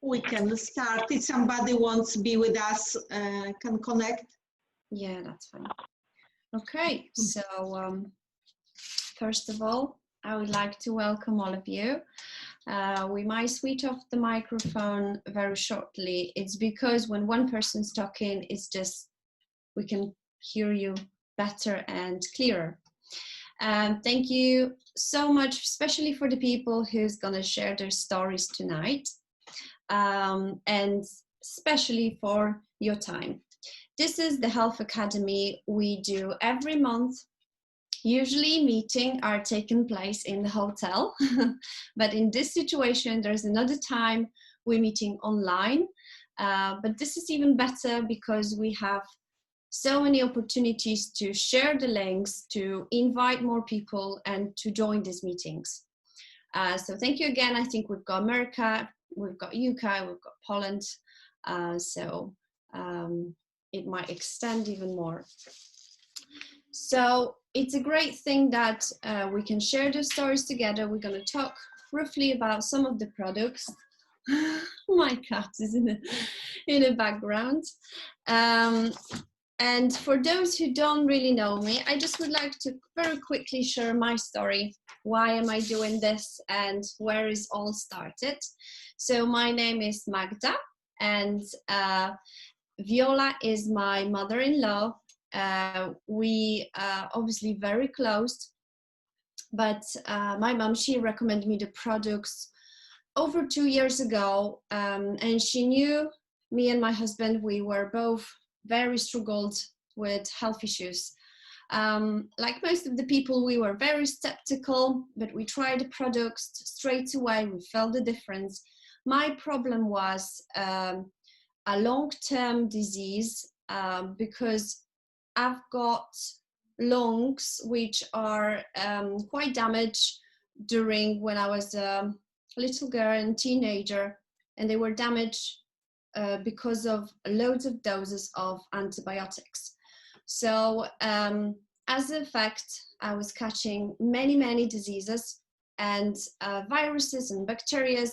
We can start. If somebody wants to be with us, can connect. Yeah, that's fine. Okay, so first of all, I would like to welcome all of you. We might switch off the microphone very shortly. It's because when one person's talking, it's just, we can hear you better and clearer. Thank you so much, especially for the people who's gonna share their stories tonight, and especially for your time. This is the Health Academy we do every month. Usually meetings are taking place in the hotel, but in this situation, there's another time we're meeting online. But this is even better because we have so many opportunities to share the links, to invite more people and to join these meetings. So thank you again. I think we've got America, we've got UK, we've got Poland. It might extend even more. So it's a great thing that we can share the stories together. We're going to talk roughly about some of the products. My cat is in the background. And for those who don't really know me, I just would like to very quickly share my story. Why am I doing this and where is all started? So my name is Magda, and Viola is my mother-in-law. We are obviously very close, but my mom, she recommended me the products over 2 years ago, and she knew me and my husband, we were both very struggled with health issues. Like most of the people, we were very skeptical, but we tried the products straight away. We felt the difference. My problem was a long-term disease because I've got lungs which are quite damaged during when I was a little girl and teenager, and they were damaged because of loads of doses of antibiotics. So as a effect, I was catching many diseases and viruses and bacteria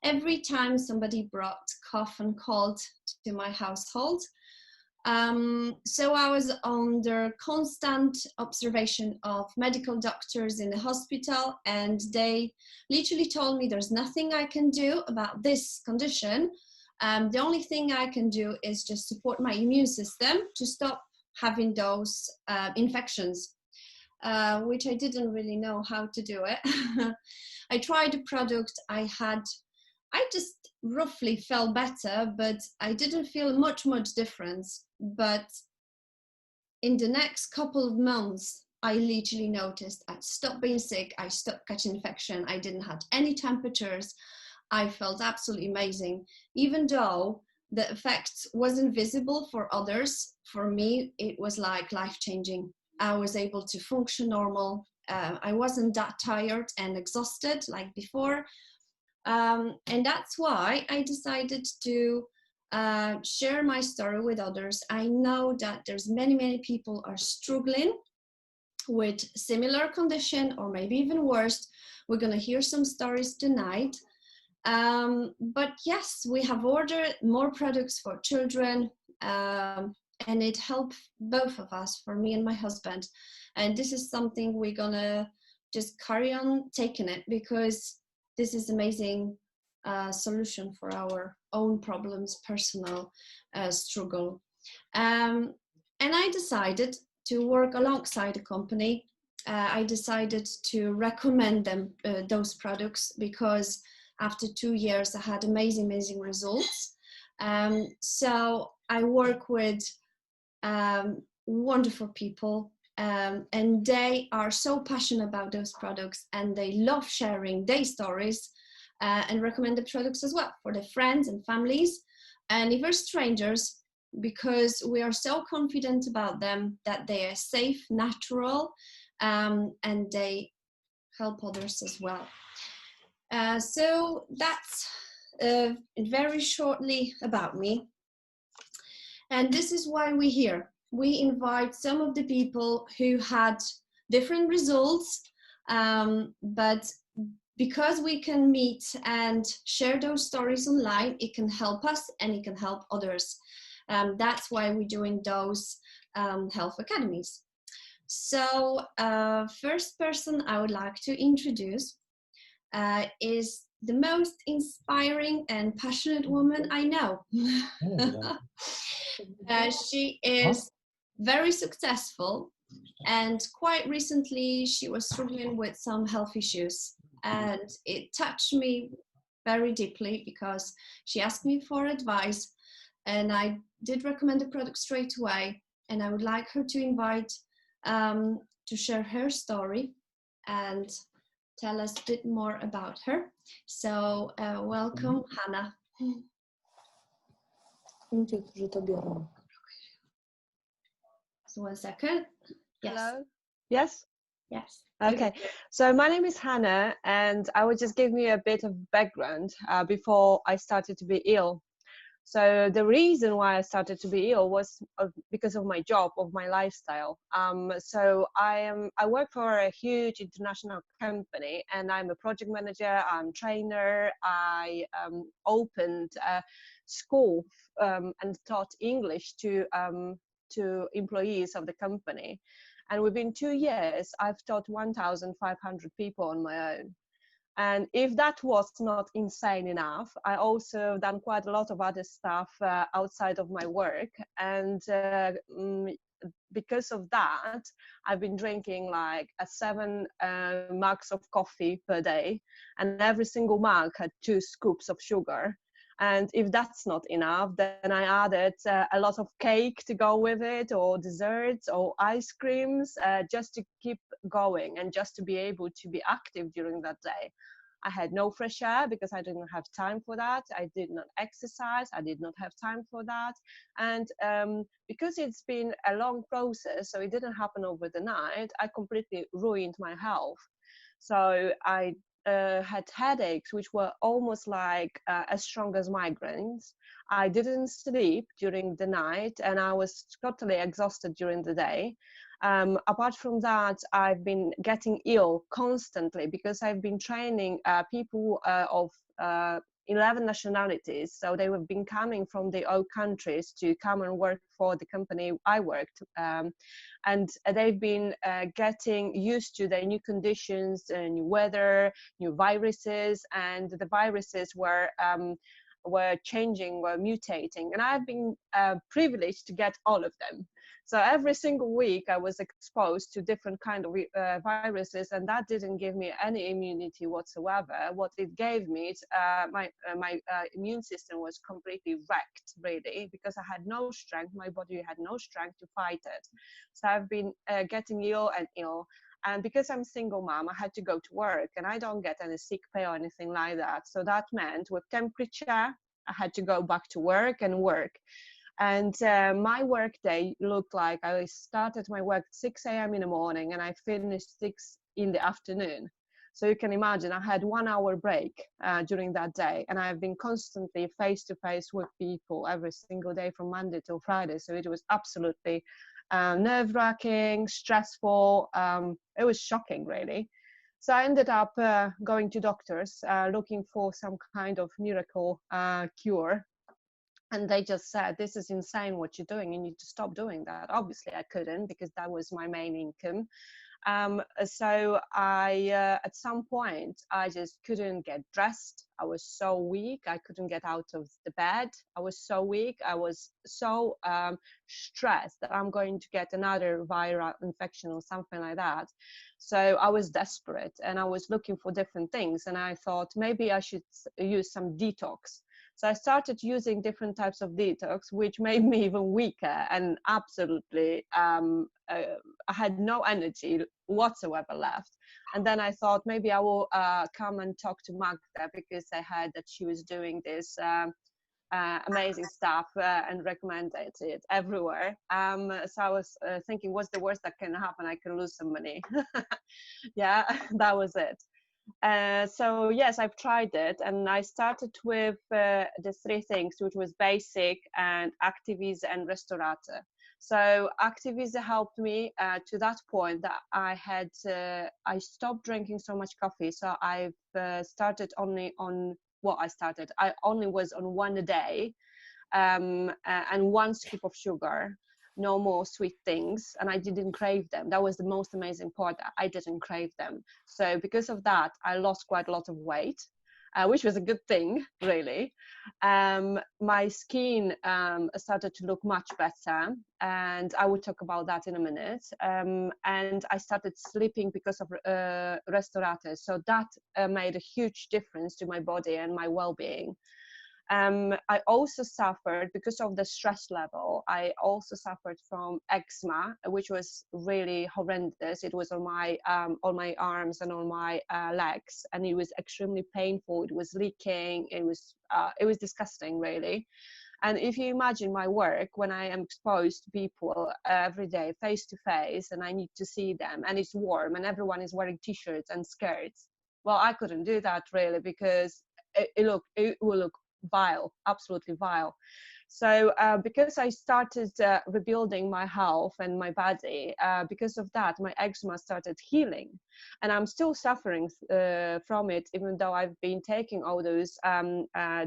every time somebody brought cough and cold to my household. So I was under constant observation of medical doctors in the hospital, and they literally told me there's nothing I can do about this condition. The only thing I can do is just support my immune system to stop having those infections, which I didn't really know how to do it. I tried the product, I just roughly felt better, but I didn't feel much difference. But in the next couple of months, I literally noticed I stopped being sick, I stopped catching infection, I didn't have any temperatures. I felt absolutely amazing. Even though the effect wasn't visible for others, for me, it was like life-changing. I was able to function normal. I wasn't that tired and exhausted like before. And that's why I decided to share my story with others. I know that there's many people are struggling with similar condition or maybe even worse. We're going to hear some stories tonight. But yes, we have ordered more products for children, and it helped both of us, for me and my husband. And this is something we're gonna just carry on taking it, because this is amazing solution for our own problems, personal struggle. And I decided to work alongside a company. I decided to recommend them those products because after 2 years, I had amazing results. So I work with wonderful people, and they are so passionate about those products, and they love sharing their stories and recommend the products as well for their friends and families and even strangers, because we are so confident about them that they are safe, natural, and they help others as well. So that's very shortly about me. And this is why we're here. We invite some of the people who had different results, but because we can meet and share those stories online, it can help us and it can help others. That's why we're doing those health academies. So first person I would like to introduce is the most inspiring and passionate woman I know. She is very successful, and quite recently she was struggling with some health issues, and it touched me very deeply because she asked me for advice, and I did recommend the product straight away. And I would like her to invite to share her story and tell us a bit more about her. So welcome, Hannah. So 1 second. Yes. Hello. Yes. Yes. Okay. So my name is Hannah, and I would just give you a bit of background before I started to be ill. So the reason why I started to be ill was because of my job, of my lifestyle. So I work for a huge international company, and I'm a project manager. I'm trainer. I opened a school and taught English to employees of the company. And within 2 years, I've taught 1,500 people on my own. And if that was not insane enough, I also done quite a lot of other stuff outside of my work. And because of that, I've been drinking like 7 mugs of coffee per day. And every single mug had 2 scoops of sugar. And if that's not enough, then I added a lot of cake to go with it, or desserts, or ice creams, just to keep going and just to be able to be active during that day. I had no fresh air because I didn't have time for that. I did not exercise. I did not have time for that. And because it's been a long process, so it didn't happen over the night, I completely ruined my health. So I had headaches which were almost like as strong as migraines. I didn't sleep during the night, and I was totally exhausted during the day. Apart from that, I've been getting ill constantly because I've been training people of 11 nationalities. So they have been coming from their own countries to come and work for the company I worked. And they've been getting used to the new conditions, new weather, new viruses, and the viruses were changing, were mutating. And I've been privileged to get all of them. So every single week I was exposed to different kind of viruses, and that didn't give me any immunity whatsoever. What it gave me is my immune system was completely wrecked, really, because I had no strength. My body had no strength to fight it. So I've been getting ill and ill. And because I'm a single mom, I had to go to work, and I don't get any sick pay or anything like that. So that meant with temperature, I had to go back to work and work. And my work day looked like I started my work at 6 a.m. in the morning and I finished 6 in the afternoon. So you can imagine I had 1 hour break during that day, and I've been constantly face to face with people every single day from Monday till Friday. So it was absolutely nerve-wracking, stressful. It was shocking, really. So I ended up going to doctors looking for some kind of miracle cure. And they just said, this is insane what you're doing. You need to stop doing that. Obviously, I couldn't, because that was my main income. So I, at some point, I just couldn't get dressed. I was so weak. I couldn't get out of the bed. I was so weak. I was so stressed that I'm going to get another viral infection or something like that. So I was desperate, and I was looking for different things. And I thought maybe I should use some detox. So I started using different types of detox, which made me even weaker, and absolutely, I had no energy whatsoever left. And then I thought maybe I will come and talk to Magda, because I heard that she was doing this amazing stuff and recommended it everywhere. So I was thinking, what's the worst that can happen? I can lose some money. Yeah, that was it. So yes, I've tried it, and I started with the 3 things, which was basic and activis and restaurator. So Activisa helped me to that point that I stopped drinking so much coffee. So I've started only on I only was on one a day, and one scoop of sugar, no more sweet things, and I didn't crave them. That was the most amazing part, that I didn't crave them. So because of that, I lost quite a lot of weight, which was a good thing, really. My skin started to look much better, and I will talk about that in a minute. And I started sleeping because of restorators, so that made a huge difference to my body and my well-being. I also suffered, because of the stress level, I also suffered from eczema, which was really horrendous. It was on my arms and on my legs, and it was extremely painful. It was leaking. It was disgusting, really. And if you imagine my work, when I am exposed to people every day, face to face, and I need to see them, and it's warm, and everyone is wearing t-shirts and skirts, well, I couldn't do that, really, because it will look vile, absolutely vile. So because I started rebuilding my health and my body, because of that, my eczema started healing, and I'm still suffering from it, even though I've been taking all those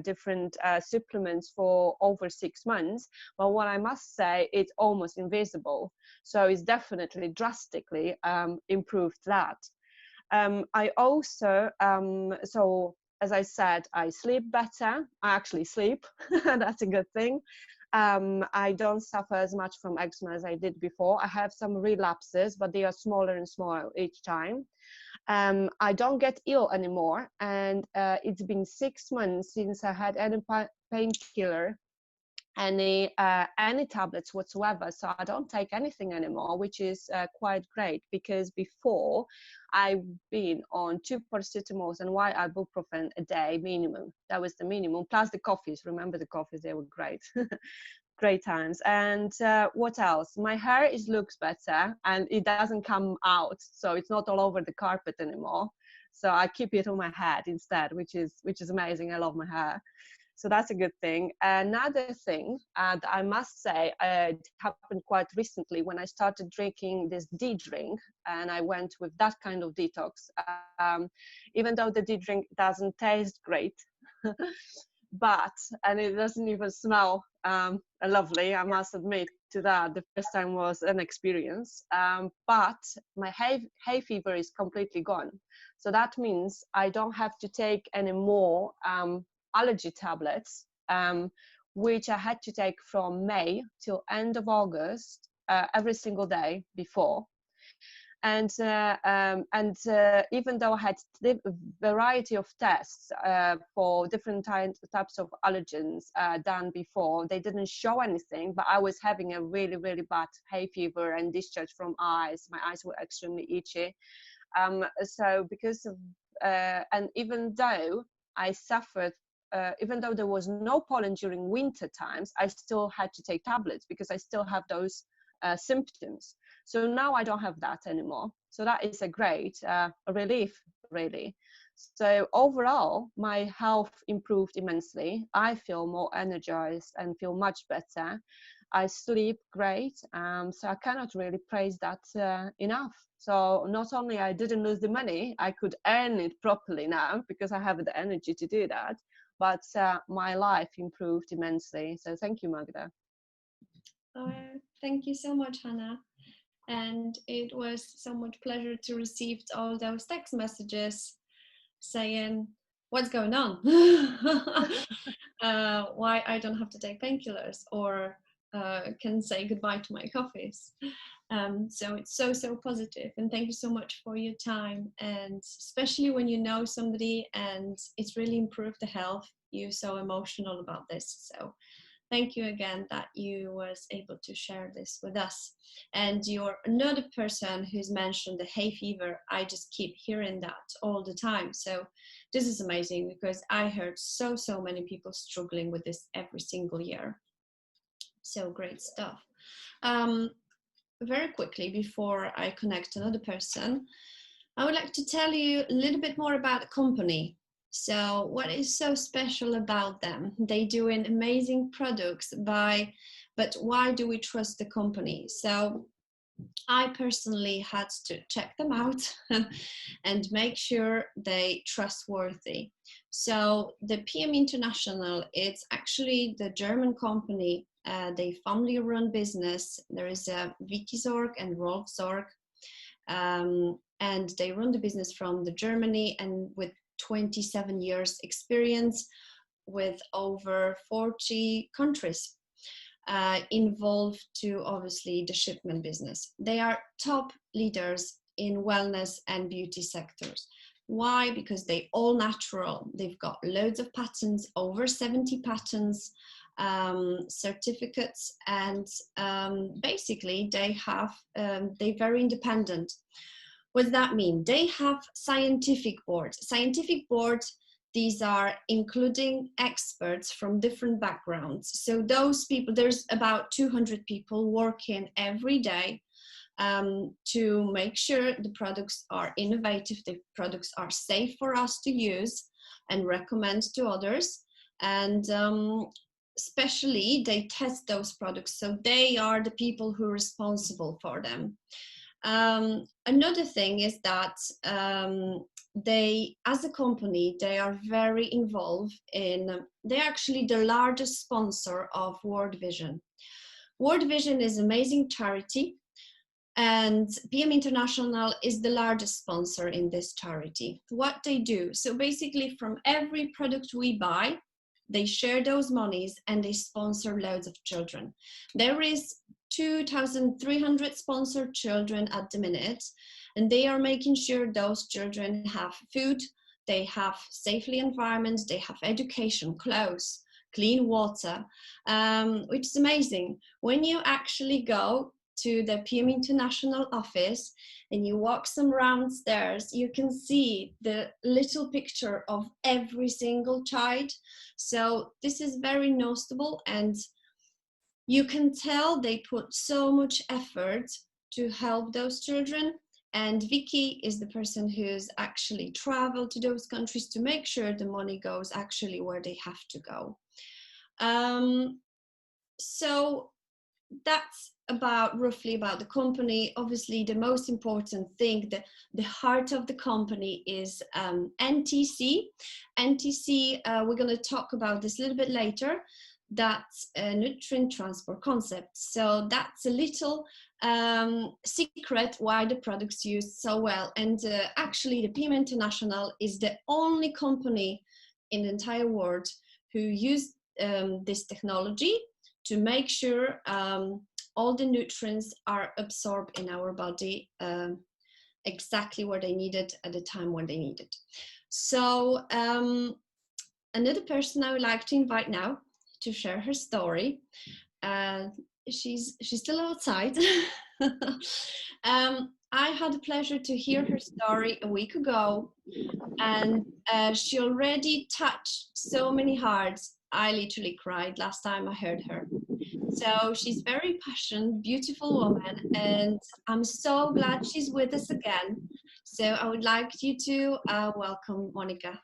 different supplements for over 6 months. But what I must say, it's almost invisible. So it's definitely drastically improved that. I also, so as I said, I sleep better. I actually sleep. That's a good thing. I don't suffer as much from eczema as I did before. I have some relapses, but they are smaller and smaller each time. I don't get ill anymore. And it's been 6 months since I had any painkiller, any tablets whatsoever, so I don't take anything anymore, which is quite great, because before I've been on 2 paracetamols and 1 ibuprofen a day minimum. That was the minimum, plus the coffees. Remember the coffees, they were great. Great times. And what else? My hair looks better, and it doesn't come out, so it's not all over the carpet anymore. So I keep it on my head instead, which is amazing. I love my hair. So that's a good thing. Another thing that I must say, it happened quite recently when I started drinking this D drink, and I went with that kind of detox. Even though the D drink doesn't taste great, and it doesn't even smell lovely, I must admit to that. The first time was an experience, but my hay fever is completely gone. So that means I don't have to take any more allergy tablets, which I had to take from May till end of August, every single day before. And even though I had a variety of tests for different types of allergens done before, they didn't show anything, but I was having a really, really bad hay fever and discharge from eyes. My eyes were extremely itchy. So because of, and even though I suffered, even though there was no pollen during winter times, I still had to take tablets because I still have those symptoms. So now I don't have that anymore. So that is a great relief, really. So overall, my health improved immensely. I feel more energized and feel much better. I sleep great. So I cannot really praise that enough. So not only I didn't lose the money, I could earn it properly now because I have the energy to do that, but my life improved immensely. So thank you, Magda. Thank you so much, Hannah. And it was so much pleasure to receive all those text messages saying, what's going on? Why I don't have to take painkillers, or can say goodbye to my coffees. So it's so positive, and thank you so much for your time, and especially when you know somebody and it's really improved the health, you're so emotional about this. So thank you again that you was able to share this with us. And you're another person who's mentioned the hay fever. I just keep hearing that all the time. So this is amazing because I heard so many people struggling with this every single year. So great stuff. Very quickly, before I connect another person, I would like to tell you a little bit more about the company. So what is so special about them? They do amazing products by But why do we trust the company? So I personally had to check them out and make sure they trustworthy. So the PM International, it's actually the German company. They family-run business. There is a Vicky Zorg and Rolf Zorg, and they run the business from the Germany, and with 27 years experience with over 40 countries. Involved to obviously the shipment business. They are top leaders in wellness and beauty sectors. Why? Because they all natural. They've got loads of patents, over 70 patents, certificates, and basically they're very independent. What does that mean? They have scientific boards. Scientific boards, these are including experts from different backgrounds. So those people, there's about 200 people working every day to make sure the products are innovative, the products are safe for us to use and recommend to others. And especially they test those products. So they are the people who are responsible for them. Another thing is that they, as a company, they are very involved in, they're actually the largest sponsor of World Vision. World Vision is an amazing charity, and PM International is the largest sponsor in this charity. What they do, so basically from every product we buy, they share those monies and they sponsor loads of children. There is 2,300 sponsored children at the minute, and they are making sure those children have food, they have safely environments, they have education, clothes, clean water, which is amazing. When you actually go to the PM International office and you walk some round stairs, you can see the little picture of every single child. So this is very noticeable, and you can tell they put so much effort to help those children. And Vicky is the person who's actually traveled to those countries to make sure the money goes actually where they have to go. So that's roughly about the company. Obviously, the most important thing, the heart of the company is NTC. NTC, we're going to talk about this a little bit later. That's a nutrient transport concept. So that's a little secret why the product's used so well. And actually, the PM International is the only company in the entire world who use this technology to make sure all the nutrients are absorbed in our body exactly where they need it at the time when they need it. So another person I would like to invite now to share her story. She's still outside. I had the pleasure to hear her story a week ago, and she already touched so many hearts. I literally cried last time I heard her. So she's very passionate, beautiful woman, and I'm so glad she's with us again. So I would like you to welcome Monica.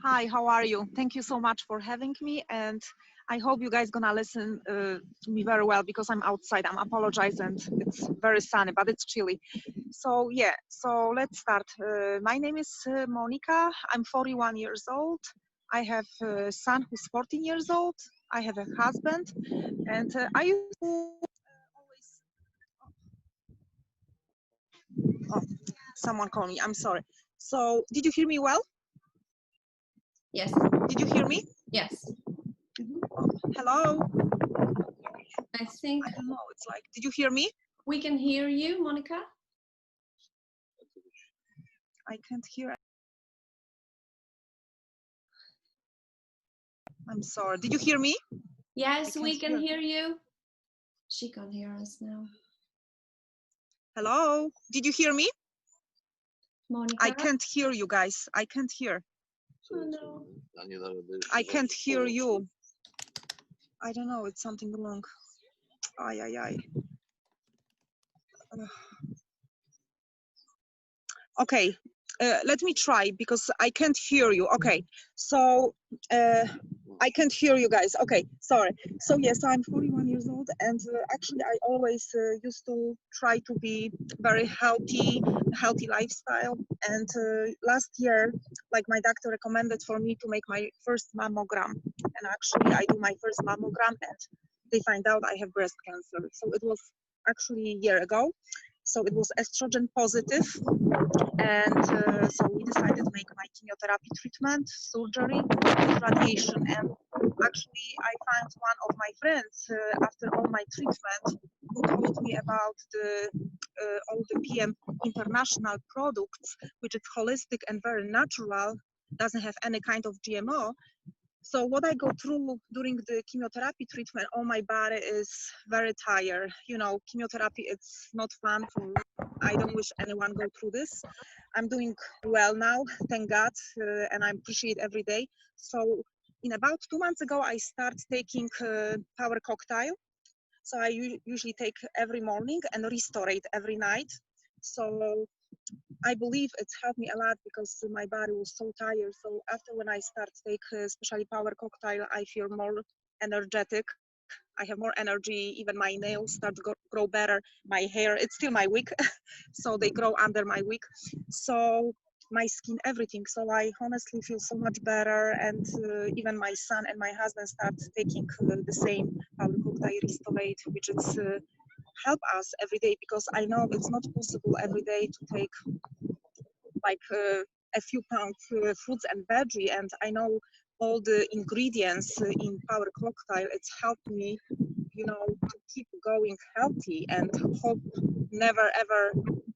Hi, how are you? Thank you so much for having me, and I hope you guys gonna listen to me very well because I'm outside. I'm apologize, and it's very sunny, but it's chilly. So yeah, so let's start. My name is Monica. I'm 41 years old. I have a son who's 14 years old. I have a husband, and I used to always. Oh, someone called me. I'm sorry. So did you hear me well? Yes. Did you hear me? Yes. Hello? I think I don't know. It's like, did you hear me? we can hear you, Monica. I can't hear. I'm sorry. Did you hear me? Yes, we can hear you. She can hear us now. Hello? Did you hear me? Monica? I can't hear you guys. I can't hear. Oh, no. I can't hear you. I don't know. It's something wrong. Ay, ay, ay. Okay. Let me try because I can't hear you. Okay. So I can't hear you guys. Okay. Sorry. So yes, I'm 41 years years old, and actually I always used to try to be very healthy lifestyle. And last year, like, my doctor recommended for me to make my first mammogram, and actually I do my first mammogram and they find out I have breast cancer. So it was actually a year ago. So it was estrogen positive, and so we decided to make my chemotherapy treatment, surgery, radiation. And actually I found one of my friends after all my treatment who told me about the all the PM International products, which is holistic and very natural, doesn't have any kind of GMO. So what I go through during the chemotherapy treatment, all my body is very tired. You know, chemotherapy, it's not fun for, I don't wish anyone go through this. I'm doing well now, thank God, and I appreciate every day. So in about 2 months ago, I start taking power cocktail. So I usually take every morning and restore it every night. So I believe it's helped me a lot because my body was so tired. So after when I start take especially power cocktail, I feel more energetic. I have more energy. Even my nails start to grow better. My hair, it's still my wig, so they grow under my wig. So my skin, everything. So I honestly feel so much better. And even my son and my husband start taking the same power cocktail Restorate, which is help us every day, because I know it's not possible every day to take like a few pounds fruits and veggie, and I know all the ingredients in power cocktail. It's helped me, you know, to keep going healthy and hope never ever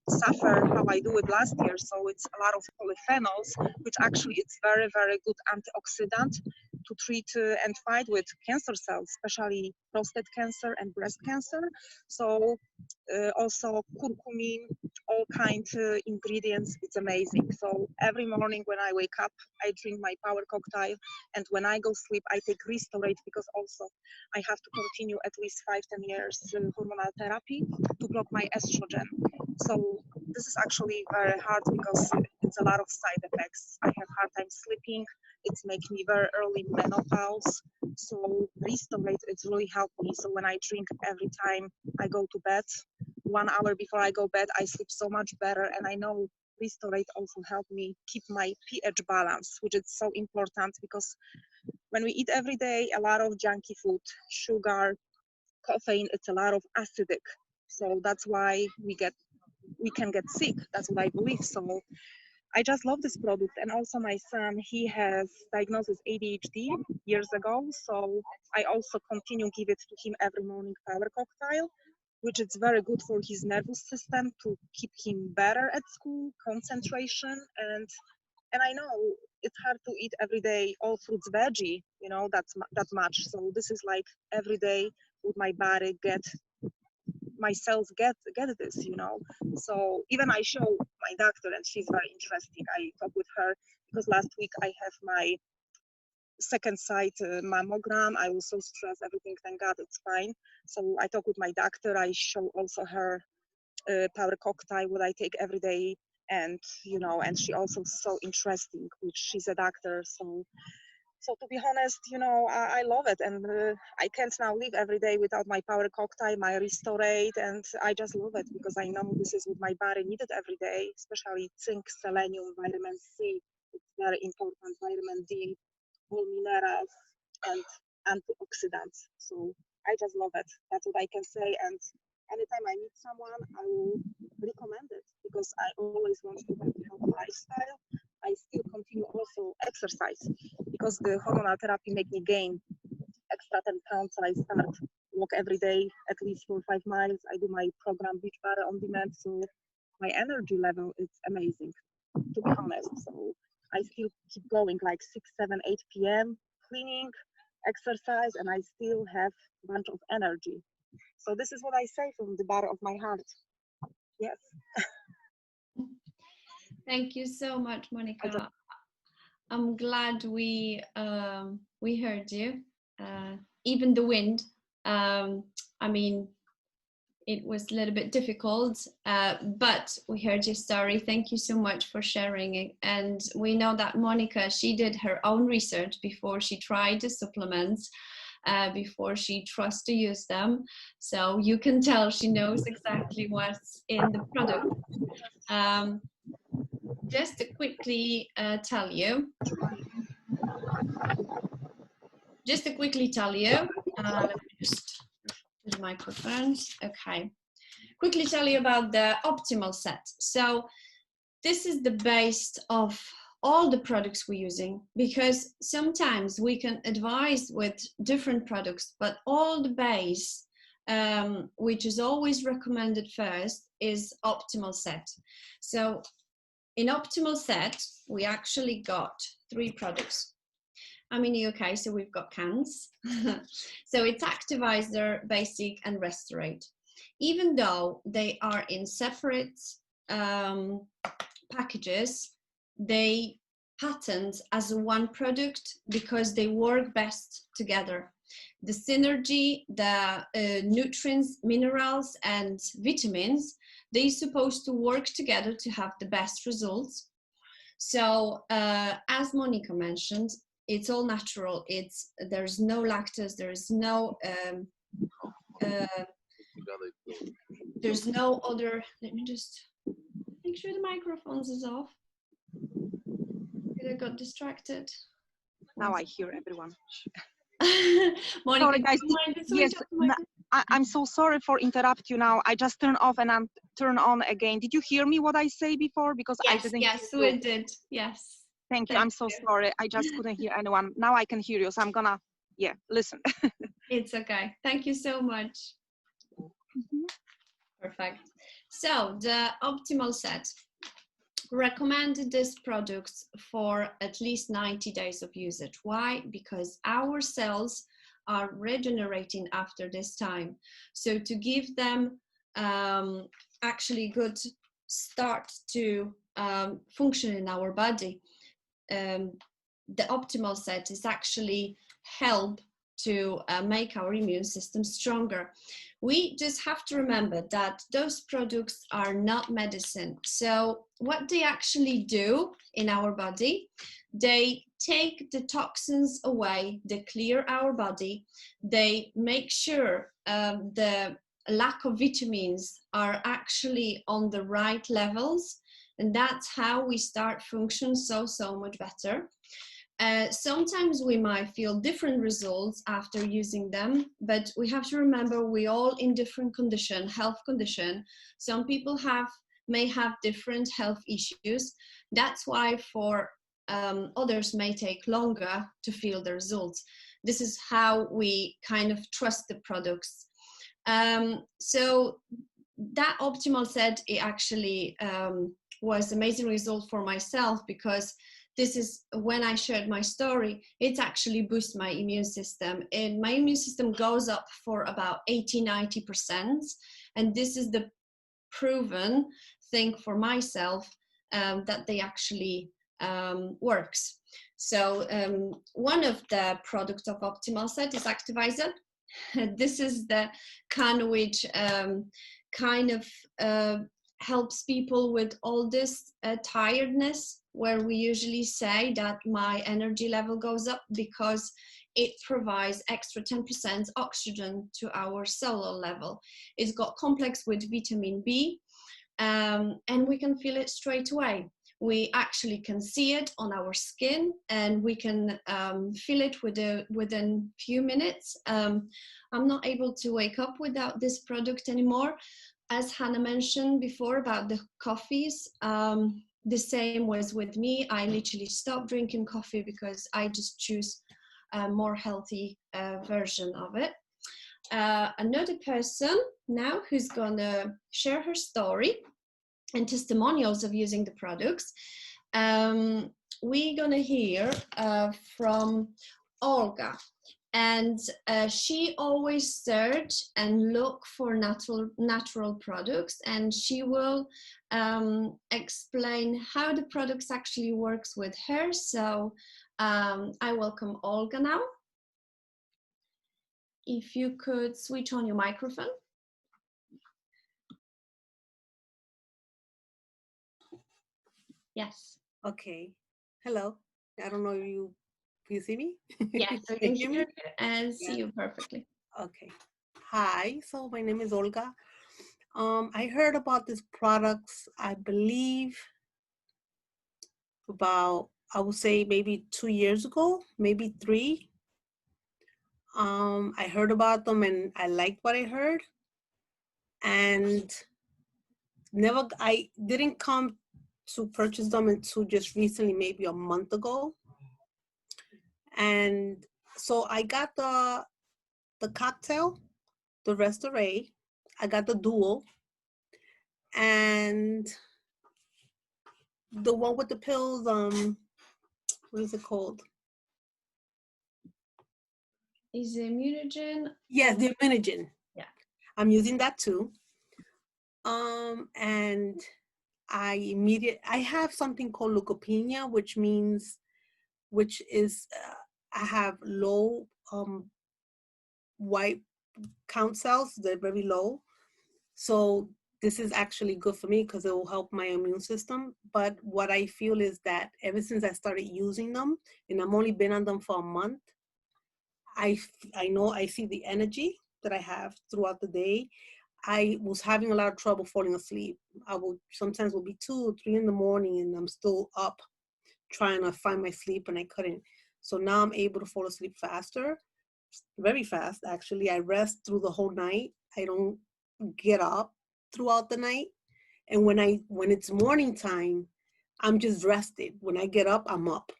suffer how I do it last year. So it's a lot of polyphenols, which actually it's very, very good antioxidant to treat and fight with cancer cells, especially prostate cancer and breast cancer. So also curcumin, all kind ingredients, it's amazing. So every morning when I wake up, I drink my power cocktail, and when I go sleep, I take Restorate, because also I have to continue at least 5-10 years hormonal therapy to block my estrogen. So this is actually very hard because it's a lot of side effects. I have hard time sleeping. It's making me very early menopause. So Restorate, it's really helped me. So when I drink every time I go to bed, 1 hour before I go bed, I sleep so much better. And I know Restorate also helped me keep my pH balance, which is so important, because when we eat every day a lot of junky food, sugar, caffeine, it's a lot of acidic. So that's why we can get sick. That's what I believe. So I just love this product. And also my son, he has diagnosis ADHD years ago. So I also continue give it to him every morning, power cocktail, which is very good for his nervous system to keep him better at school, concentration. And I know it's hard to eat every day all fruits, veggie, you know, that's that much. So this is like every day would my body get, my cells get this, you know. So even I show my doctor, and she's very interesting. I talk with her because last week I have my second site mammogram. I was so stressed, everything, thank God it's fine. So I talk with my doctor. I show also her power cocktail, what I take every day. And, you know, and she also so interesting, which she's a doctor. So to be honest, you know, I love it, and I can't now live every day without my power cocktail, my Restorate, and I just love it because I know this is what my body needed every day, especially zinc, selenium, vitamin C. It's very important, vitamin D, all minerals, and antioxidants. So I just love it. That's what I can say. And anytime I meet someone, I will recommend it because I always want to have a healthy lifestyle. I still continue also exercise because the hormonal therapy make me gain extra 10 pounds. I start walk every day at least 4 or 5 miles. I do my program Beach Body on Demand, so my energy level is amazing, to be honest. So I still keep going like 6, 7, 8 p.m. cleaning, exercise, and I still have a bunch of energy. So this is what I say from the bottom of my heart. Yes. Thank you so much, Monica. I'm glad we heard you. Even the wind. I mean, it was a little bit difficult, but we heard your story. Thank you so much for sharing it. And we know that Monica, she did her own research before she tried the supplements. before she trusts to use them. So you can tell she knows exactly what's in the product. Just to quickly tell you, let me just do the microphones. Okay. Quickly tell you about the optimal set. So this is the base of all the products we're using, because sometimes we can advise with different products, but all the base, which is always recommended first, is optimal set. So in optimal set, we actually got 3 products. I'm in the UK, so we've got cans. So it's Activizer, Basic, and Restorate. Even though they are in separate packages, they patent as one product because they work best together. The synergy, the nutrients, minerals, and vitamins, they're supposed to work together to have the best results. So as Monica mentioned, it's all natural. There's no lactose, there's no other. Let me just make sure the microphones is off. I got distracted. Now I hear everyone. Monica, sorry, guys. Yes, I'm so sorry for interrupt you now. I just turn off and I'm turn on again. Did you hear me what I say before? Because yes, I didn't. Yes, we did. Yes. Thank you. I'm so sorry. I just couldn't hear anyone. Now I can hear you. So I'm gonna, listen. It's okay. Thank you so much. Mm-hmm. Perfect. So the optimal set. Recommended this product for at least 90 days of usage. Why? Because our cells are regenerating after this time. So to give them actually good start to function in our body, the optimal set is actually help to make our immune system stronger. We just have to remember that those products are not medicine. So what they actually do in our body, they take the toxins away, they clear our body, they make sure the lack of vitamins are actually on the right levels, and that's how we start function so much better. Sometimes we might feel different results after using them, but we have to remember we all in different condition, health condition. Some people may have different health issues. That's why for others may take longer to feel the results. This is how we kind of trust the products. So that optimal set, it actually was amazing result for myself, because this is when I shared my story, it's actually boosts my immune system, and my immune system goes up for about 80-90%. And this is the proven thing for myself, that they actually works. So one of the products of optimal set is Activizer. This is the can which kind of helps people with all this tiredness, where we usually say that my energy level goes up, because it provides extra 10% oxygen to our cellular level. It's got complex with vitamin B, and we can feel it straight away. We actually can see it on our skin, and we can feel it within few minutes. I'm not able to wake up without this product anymore. As Hannah mentioned before about the coffees, the same was with me. I literally stopped drinking coffee because I just choose a more healthy version of it. Another person now who's gonna share her story and testimonials of using the products. We're gonna hear from Olga. And she always search and look for natural products, and she will explain how the products actually works with her. So I welcome Olga now. If you could switch on your microphone. Yes. Okay. Hello. I don't know if you Can you see me? Yes, I Can can you hear hear me? you and see Yeah. you perfectly. Okay. Hi. So my name is Olga. I heard about these products, I believe, about, I would say maybe 2 years ago, maybe three. I heard about them and I liked what I heard. And I didn't come to purchase them until just recently, maybe a month ago. And so I got the cocktail, the Restore. I got the duo, and the one with the pills. What is it called? Is the immunogen? Yes, the Immunogen. Yeah. I'm using that too. And I have something called leukopenia, which is I have low white count cells. They're very low. So this is actually good for me because it will help my immune system. But what I feel is that ever since I started using them, and I've only been on them for a month, I know I see the energy that I have throughout the day. I was having a lot of trouble falling asleep. I would sometimes will be 2 or 3 in the morning and I'm still up trying to find my sleep and I couldn't. So now I'm able to fall asleep faster, very fast actually. I rest through the whole night. I don't get up throughout the night. And when it's morning time, I'm just rested. When I get up, I'm up.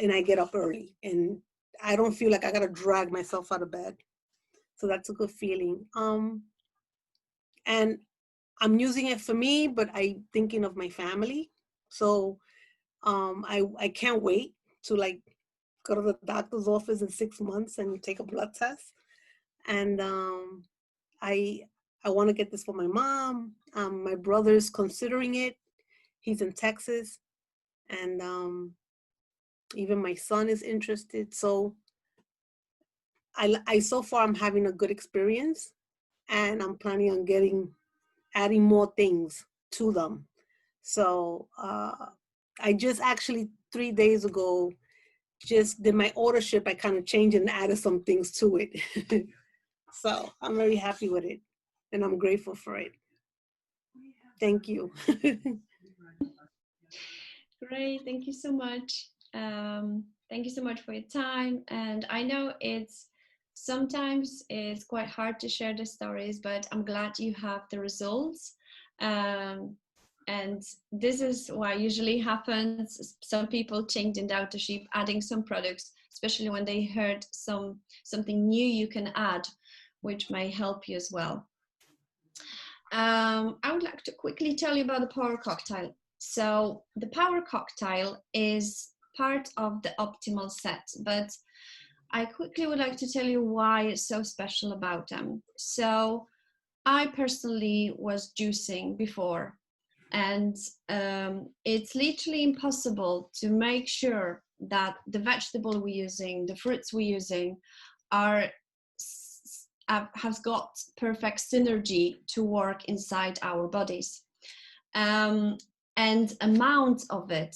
And I get up early and I don't feel like I gotta drag myself out of bed. So that's a good feeling. And I'm using it for me, but I'm thinking of my family. So I can't wait to like go to the doctor's office in 6 months and take a blood test. And I I want to get this for my mom. My brother's considering it. He's in Texas, and even my son is interested. So I so far I'm having a good experience, and I'm planning on adding more things to them. So I just actually 3 days ago just did my order ship. I kind of changed and added some things to it. So I'm very happy with it and I'm grateful for it. Thank you. Great, thank you so much. Thank you so much for your time. And I know sometimes it's quite hard to share the stories, but I'm glad you have the results. And this is what usually happens. Some people change in Daughtership, adding some products, especially when they heard something new you can add, which may help you as well. I would like to quickly tell you about the Power Cocktail. So the Power Cocktail is part of the optimal set, but I quickly would like to tell you why it's so special about them. So I personally was juicing before, and it's literally impossible to make sure that the vegetable we're using, the fruits we're using has got perfect synergy to work inside our bodies. And amount of it,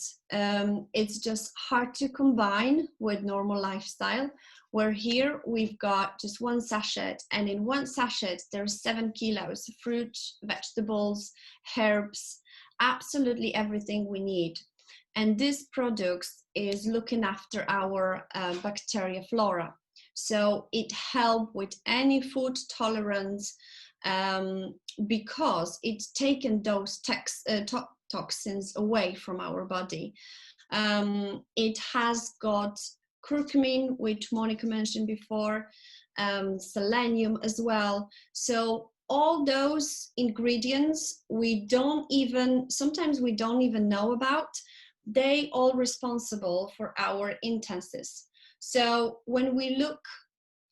it's just hard to combine with normal lifestyle, where here we've got just one sachet, and in one sachet there's 7 kilos fruit, vegetables, herbs, absolutely everything we need. And this product is looking after our bacteria flora. So it helps with any food tolerance, because it's taken those toxins away from our body. It has got curcumin, which Monica mentioned before, selenium as well. So all those ingredients sometimes we don't even know about. They all responsible for our intenses. So when we look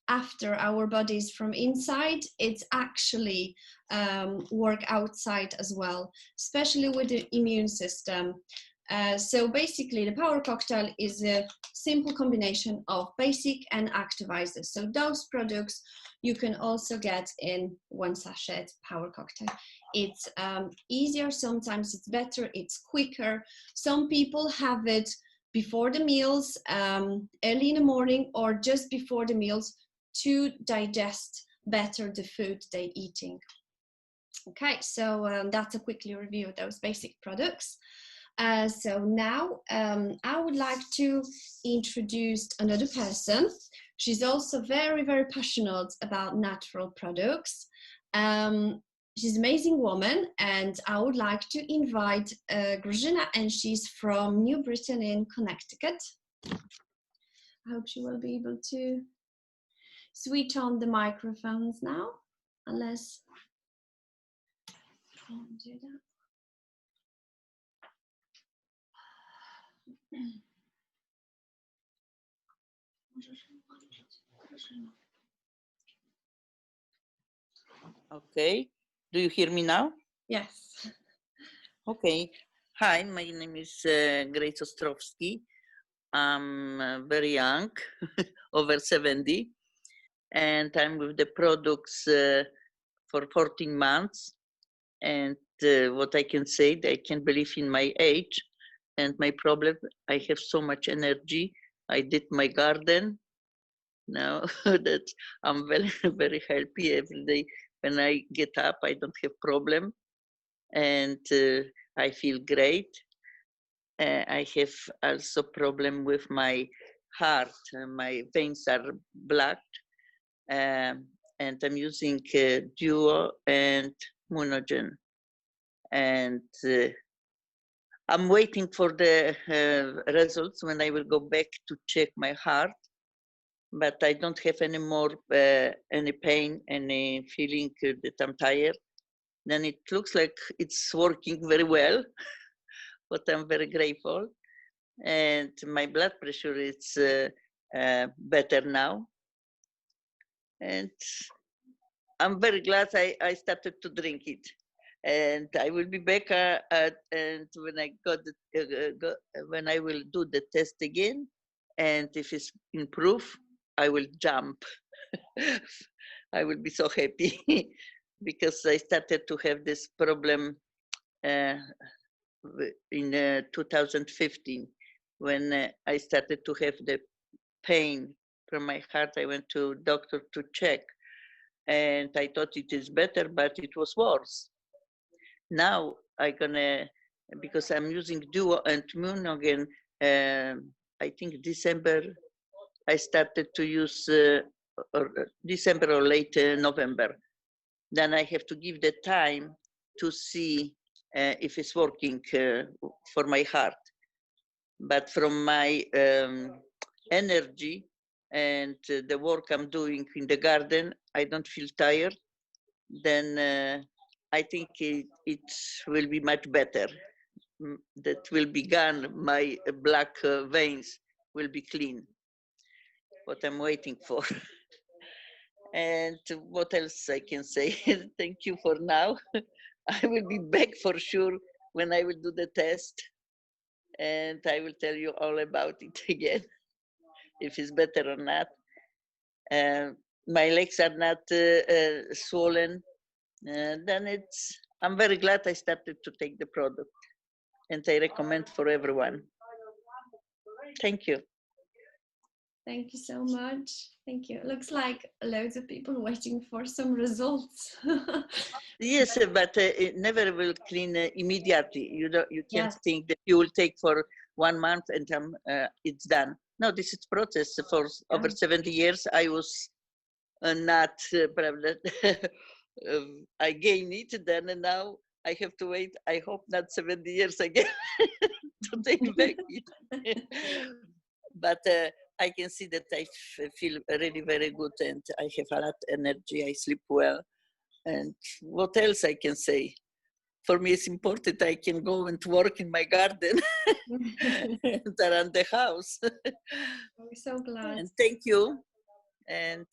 after our bodies from inside, it's actually work outside as well, especially with the immune system. So basically the Power Cocktail is a simple combination of basic and activizers. So those products you can also get in one sachet Power Cocktail. It's easier, sometimes it's better, it's quicker. Some people have it before the meals, early in the morning, or just before the meals to digest better the food they're eating. Okay, so that's a quickly review of those basic products. So now I would like to introduce another person. She's also very, very passionate about natural products. She's an amazing woman, and I would like to invite Grażyna, and she's from New Britain in Connecticut. I hope she will be able to switch on the microphones now, unless I can't do that. Okay. Do you hear me now? Yes. Okay. Hi, my name is Grace Ostrowski. I'm very young, over 70, and I'm with the products for 14 months. And what I can say, I can believe in my age and my problem. I have so much energy. I did my garden. Now that I'm very, very happy every day. When I get up, I don't have problem, and I feel great. I have also problem with my heart. My veins are blocked, and I'm using Duo and Monogen. And I'm waiting for the results when I will go back to check my heart. But I don't have any more any pain, any feeling that I'm tired. Then it looks like it's working very well, but I'm very grateful. And my blood pressure is better now. And I'm very glad I started to drink it. And I will be back and when I when I will do the test again, and if it's improved, I will jump. I will be so happy because I started to have this problem in 2015 when I started to have the pain from my heart. I went to doctor to check, and I thought it is better, but it was worse. Now because I'm using Duo and Munogen, I think December, I started to use December or late November. Then I have to give the time to see if it's working for my heart. But from my energy and the work I'm doing in the garden, I don't feel tired. Then I think it will be much better. That will be gone. My black veins will be clean. What I'm waiting for. And what else I can say? Thank you for now. I will be back for sure when I will do the test, and I will tell you all about it again, if it's better or not. My legs are not swollen. Then I'm very glad I started to take the product, and I recommend for everyone. Thank you. Thank you so much. Thank you. It looks like loads of people waiting for some results. Yes, but it never will clean immediately. You can't Yes. think that you will take for 1 month and it's done. No, this is process for over 70 years. I was not I gain it then, and now I have to wait. I hope not 70 years again to take back it. But I can see that I feel really very good, and I have a lot of energy. I sleep well. And what else I can say? For me, it's important I can go and work in my garden and around the house. We're so glad. And thank you. And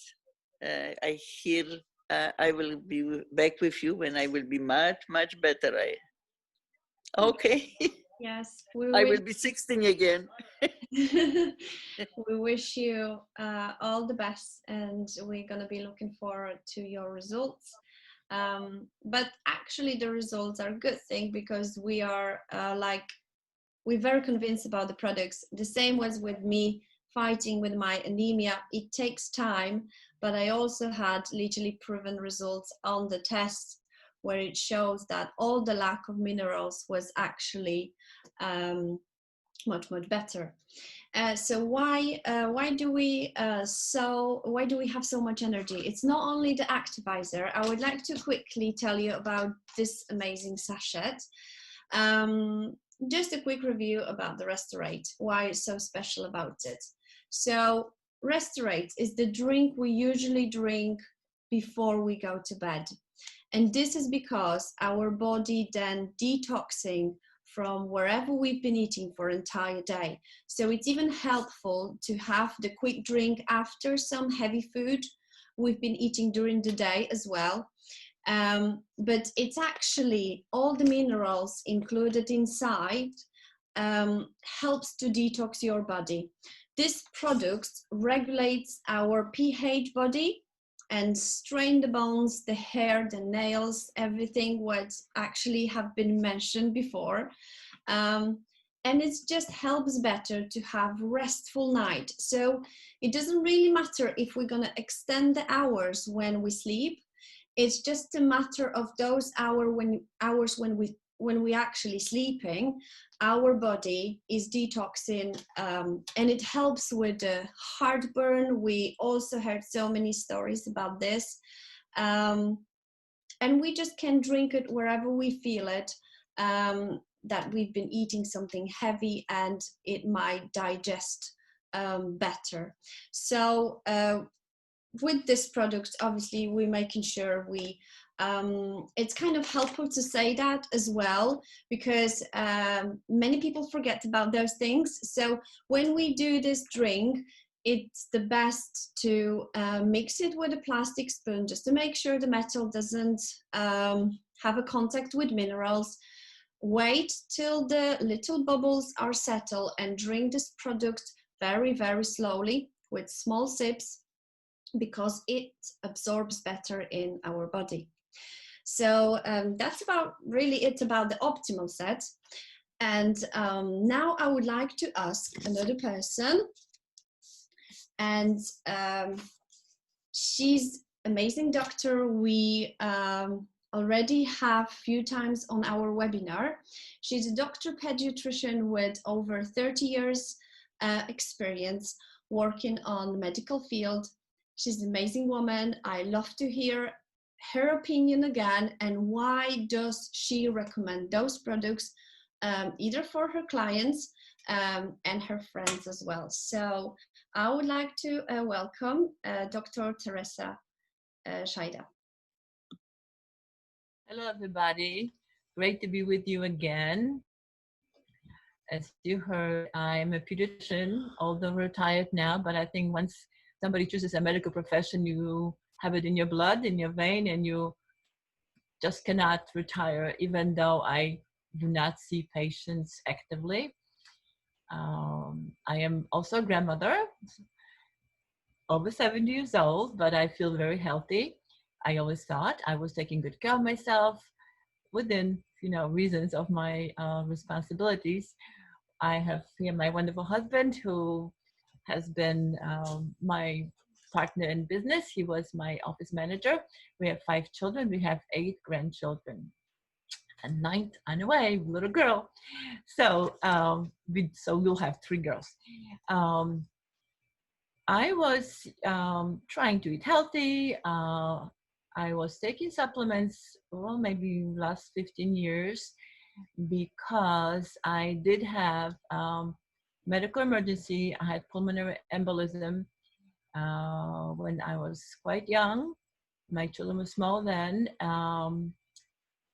I hear I will be back with you when I will be much, much better. Okay. Yes, I will be 16 again. we wish you all the best, and we're going to be looking forward to your results. But actually the results are a good thing, because we are like we're very convinced about the products. The same was with me fighting with my anemia. It takes time, but I also had literally proven results on the test where it shows that all the lack of minerals was actually much better. So why do we have so much energy? It's not only the activizer. I would like to quickly tell you about this amazing sachet. Just a quick review about the Restorate, why it's so special about it. So Restorate is the drink we usually drink before we go to bed. And this is because our body then detoxing from wherever we've been eating for an entire day. So it's even helpful to have the quick drink after some heavy food we've been eating during the day as well. But it's actually all the minerals included inside helps to detox your body. This product regulates our pH body and strain the bones, the hair, the nails, everything what actually have been mentioned before. And it just helps better to have restful night. So it doesn't really matter if we're gonna extend the hours when we sleep. It's just a matter of those hours when we actually sleeping, our body is detoxing, and it helps with the heartburn. We also heard so many stories about this, and we just can drink it wherever we feel it, that we've been eating something heavy and it might digest better. So with this product, obviously we're making sure we it's kind of helpful to say that as well, because many people forget about those things. So when we do this drink, it's the best to mix it with a plastic spoon just to make sure the metal doesn't have a contact with minerals. Wait till the little bubbles are settled and drink this product very slowly with small sips, because it absorbs better in our body. So that's about really it about the optimal set. And now I would like to ask another person, and she's amazing doctor. We already have a few times on our webinar. She's a doctor pediatrician with over 30 years experience working on the medical field. She's an amazing woman. I love to hear her opinion again, and why does she recommend those products either for her clients and her friends as well. So I would like to welcome Dr. Teresa Scheida. Hello, everybody. Great to be with you again. As you heard, I'm a pediatrician, although retired now, but I think once somebody chooses a medical profession, you have it in your blood, in your vein, and you just cannot retire, even though I do not see patients actively. I am also a grandmother, over 70 years old, but I feel very healthy. I always thought I was taking good care of myself within, reasons of my responsibilities. I have here my wonderful husband, who has been my partner in business. He was my office manager. We have 5 children. We have 8 grandchildren. And 9th on the way, little girl. So we'll have 3 girls. I was trying to eat healthy. I was taking supplements, maybe last 15 years, because I did have medical emergency. I had pulmonary embolism when I was quite young. My children were small then.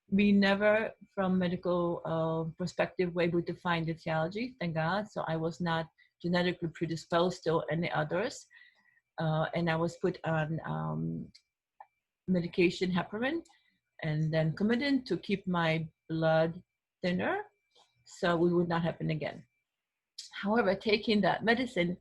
We never, from medical perspective, were able to find the etiology, thank God. So I was not genetically predisposed to any others. And I was put on medication, heparin, and then Coumadin to keep my blood thinner, so it would not happen again. However, taking that medicine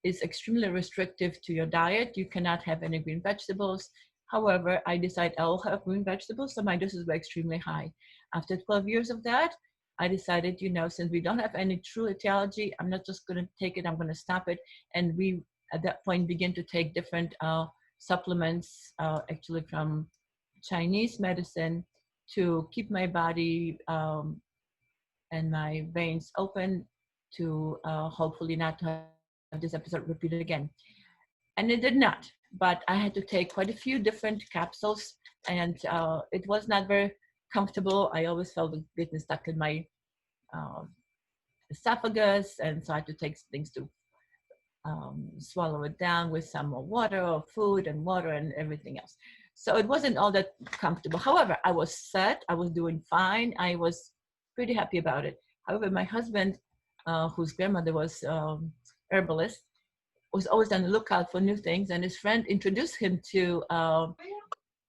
is extremely restrictive to your diet. You cannot have any green vegetables. However, I decided I'll have green vegetables, so my doses were extremely high. After 12 years of that, I decided, since we don't have any true etiology, I'm not just going to take it, I'm going to stop it. And we, at that point, begin to take different supplements, actually from Chinese medicine, to keep my body and my veins open to hopefully not to have this episode repeated again. And it did not, but I had to take quite a few different capsules, and it was not very comfortable. I always felt getting stuck in my uh, esophagus, and so I had to take things to swallow it down with some more water or food and water and everything else. So it wasn't all that comfortable. However, I was set, I was doing fine, I was pretty happy about it. However, my husband, whose grandmother was herbalist, was always on the lookout for new things, and his friend introduced him to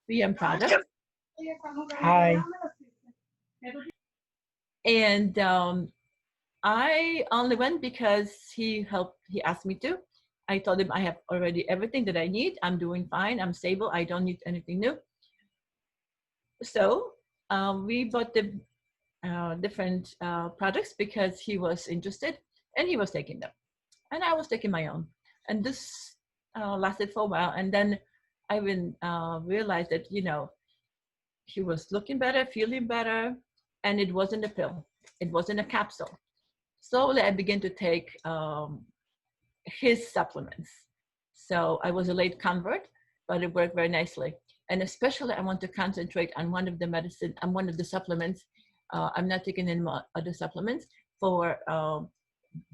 VM products. Hi. And I only went because he asked me to. I told him I have already everything that I need. I'm doing fine. I'm stable. I don't need anything new. So we bought the different products because he was interested and he was taking them. And I was taking my own. And this lasted for a while. And then I even realized that, he was looking better, feeling better, and it wasn't a pill. It wasn't a capsule. Slowly, I began to take his supplements. So I was a late convert, but it worked very nicely. And especially, I want to concentrate on one of the supplements. I'm not taking any other supplements for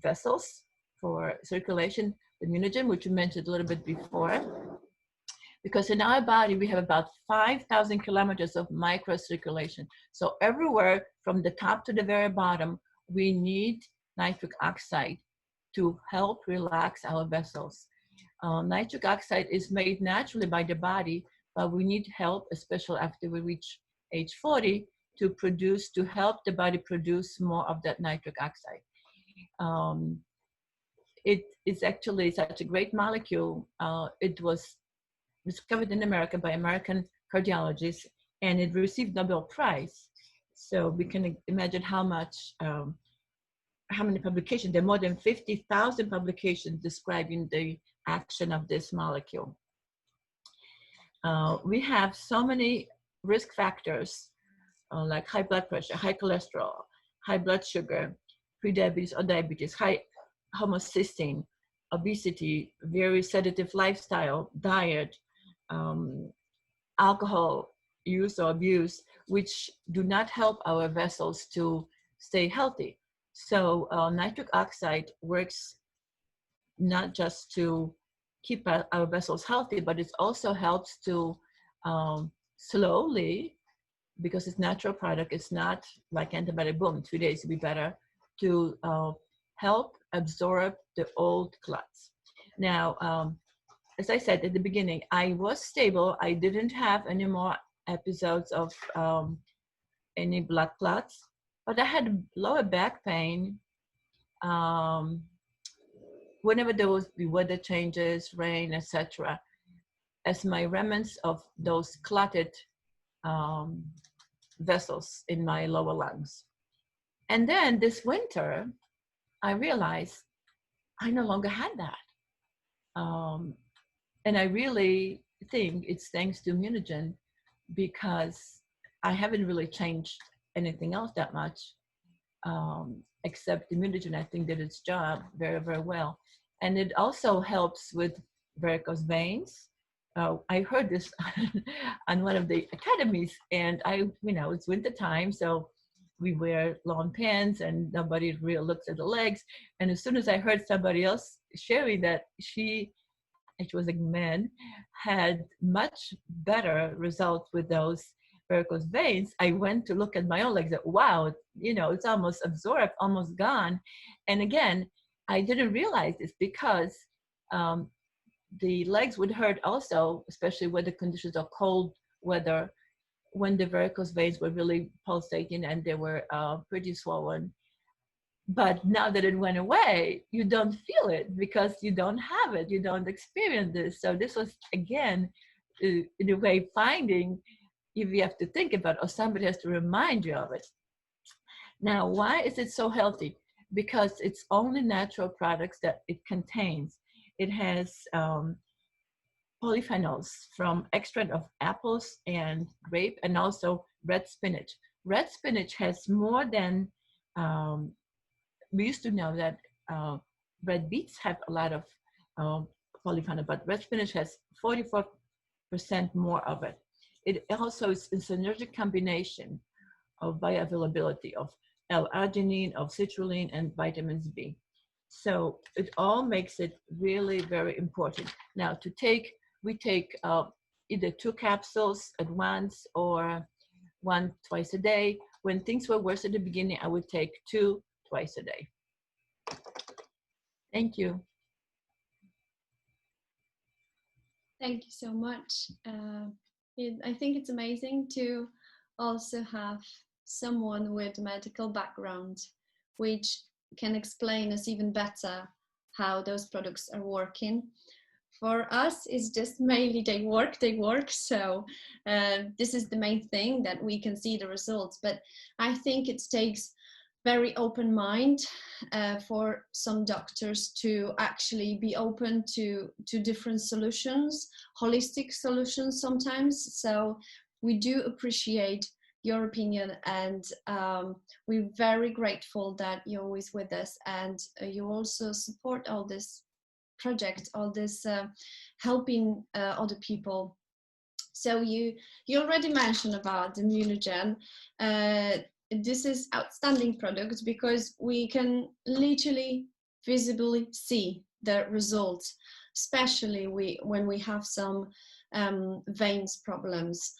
vessels, for circulation, the immunogen, which you mentioned a little bit before. Because in our body, we have about 5,000 kilometers of microcirculation. So everywhere from the top to the very bottom, we need nitric oxide to help relax our vessels. Nitric oxide is made naturally by the body, but we need help, especially after we reach age 40, to help the body produce more of that nitric oxide. It is actually such a great molecule. It was discovered in America by American cardiologists, and it received Nobel Prize. So we can imagine how many publications. There are more than 50,000 publications describing the action of this molecule. We have so many risk factors like high blood pressure, high cholesterol, high blood sugar, prediabetes or diabetes, high homocysteine, obesity, very sedative lifestyle, diet, alcohol use or abuse, which do not help our vessels to stay healthy. So nitric oxide works not just to keep our vessels healthy, but it also helps to slowly, because it's natural product, it's not like antibiotic, boom, 2 days to be better, to help absorb the old clots. Now, as I said at the beginning, I was stable. I didn't have any more episodes of any blood clots, but I had lower back pain whenever there was the weather changes, rain, etc., as my remnants of those clotted vessels in my lower lungs. And then this winter, I realized I no longer had that. And I really think it's thanks to immunogen, because I haven't really changed anything else that much, except immunogen, I think, did its job very, very well. And it also helps with varicose veins. I heard this on one of the academies, and it's winter time, so we wear long pants and nobody really looks at the legs. And as soon as I heard somebody else sharing that it was a man, had much better results with those varicose veins, I went to look at my own legs. Wow, it's almost absorbed, almost gone. And again, I didn't realize this because the legs would hurt also, especially when the conditions of cold weather, when the varicose veins were really pulsating and they were pretty swollen. But now that it went away, you don't feel it because you don't have it, you don't experience this. So this was, again, in a way, finding, if you have to think about it, or somebody has to remind you of it. Now, why is it so healthy? Because it's only natural products that it contains. It has polyphenols from extract of apples and grape, and also red spinach. Red spinach has more than, we used to know that red beets have a lot of polyphenol, but red spinach has 44% more of it. It also is a synergic combination of bioavailability of L-arginine, of citrulline, and vitamins B. So it all makes it really very important. Now we take either 2 capsules at once or 1 twice a day. When things were worse at the beginning, I would take 2 twice a day. Thank you. Thank you so much. I think it's amazing to also have someone with a medical background, which can explain us even better how those products are working. For us, it's just mainly they work. So this is the main thing, that we can see the results. But I think it takes very open mind for some doctors to actually be open to different solutions, holistic solutions sometimes. So we do appreciate your opinion, and we're very grateful that you're always with us, and you also support all this project, all this helping other people. So you already mentioned about the Immunogen. This is outstanding product because we can literally visibly see the results, especially when we have some veins problems.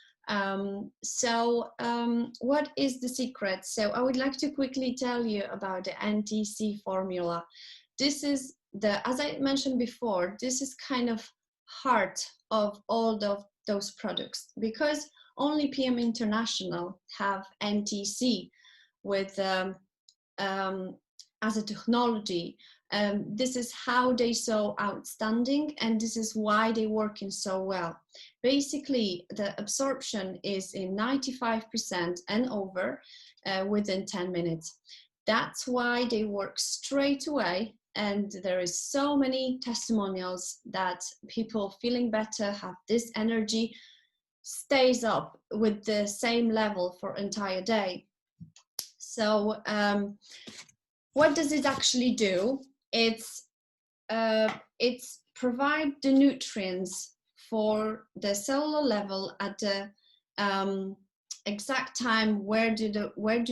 What is the secret? So I would like to quickly tell you about the NTC formula. This is as I mentioned before, this is kind of heart of all of those products, because only PM International have NTC with as a technology. This is how they so outstanding, and this is why they working so well. Basically, the absorption is in 95% and over within 10 minutes. That's why they work straight away. And there is so many testimonials that people feeling better, have this energy, stays up with the same level for entire day. So what does it actually do? It's provide the nutrients for the cellular level at the exact time where do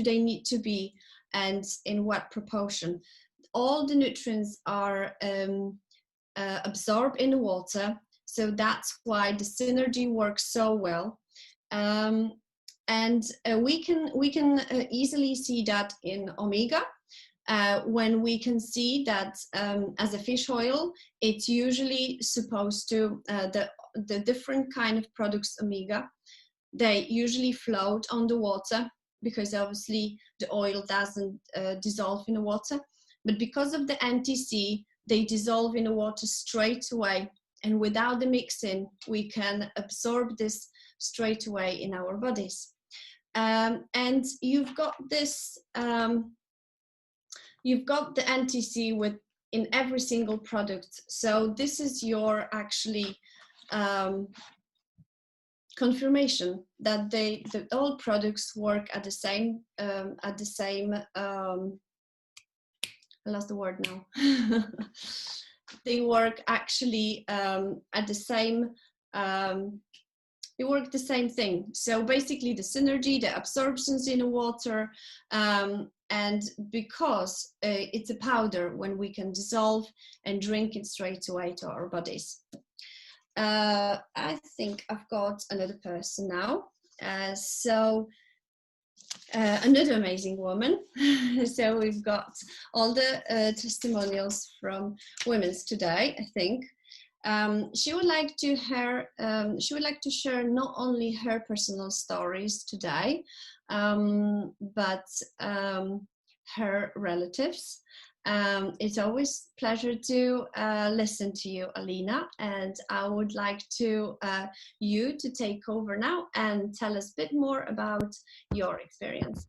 they need to be and in what proportion. All the nutrients are absorbed in the water, so that's why the synergy works so well. We can easily see that in omega, when we can see that as a fish oil, it's usually supposed to, the different kind of products omega, they usually float on the water, because obviously the oil doesn't dissolve in the water. But because of the NTC, they dissolve in the water straight away. And without the mixing, we can absorb this straight away in our bodies. And you've got this, you've got the NTC in every single product. So this is your actually confirmation that all products work at the same, I lost the word now. They work actually at the same, they work the same thing. So basically the synergy, the absorptions in the water, and because it's a powder, when we can dissolve and drink it straight away to our bodies. I think I've got another person now. Another amazing woman. So we've got all the testimonials from women's today, I think. She would like to share not only her personal stories today, but her relatives. It's always a pleasure to listen to you, Alina, and I would like you to take over now and tell us a bit more about your experience.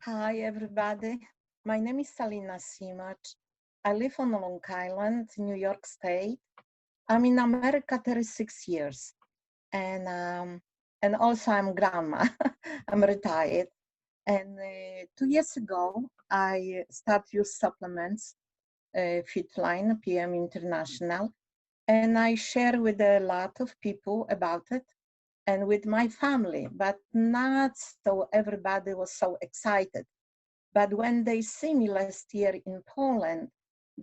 Hi, everybody. My name is Salina Simach. I live on Long Island, New York State. I'm in America 36 years, and also I'm grandma. I'm retired. And 2 years ago, I started use supplements, Fitline, PM International, and I share with a lot of people about it and with my family, but not so everybody was so excited. But when they see me last year in Poland,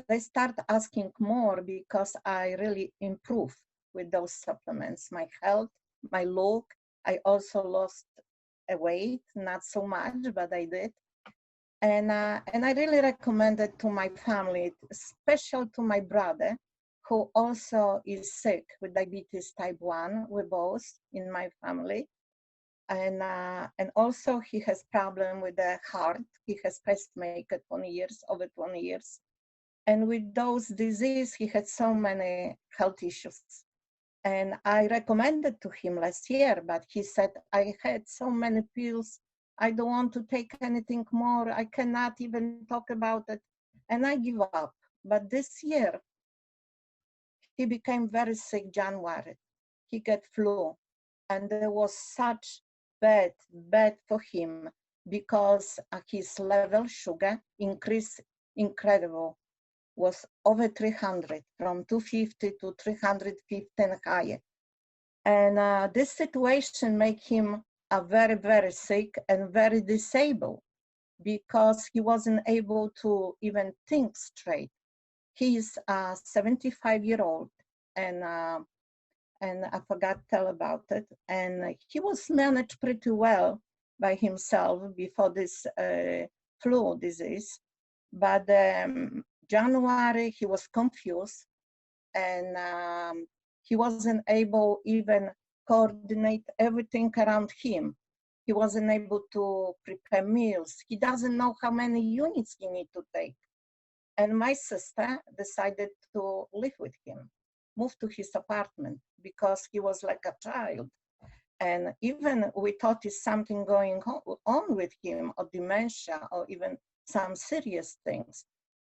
they start asking more because I really improved with those supplements, my health, my look. I also lost a weight, not so much, but I did. And I really recommend it to my family, especially to my brother, who also is sick with diabetes type 1. We both in my family. And also he has problem with the heart. He has pacemaker 20 years, over 20 years. And with those disease, he had so many health issues. And I recommended to him last year, but he said, I had so many pills. I don't want to take anything more. I cannot even talk about it. And I give up. But this year, he became very sick January. He got flu. And there was such bad for him because his level sugar increased incredible, was over 300, from 250 to 350 and higher. And this situation made him very sick and very disabled because he wasn't able to even think straight. He's a 75-year-old, and I forgot to tell about it. And he was managed pretty well by himself before this flu disease. But January, he was confused, and he wasn't able even coordinate everything around him. He wasn't able to prepare meals. He doesn't know how many units he needs to take. And my sister decided to live with him, move to his apartment because he was like a child. And even we thought it's something going on with him, or dementia, or even some serious things.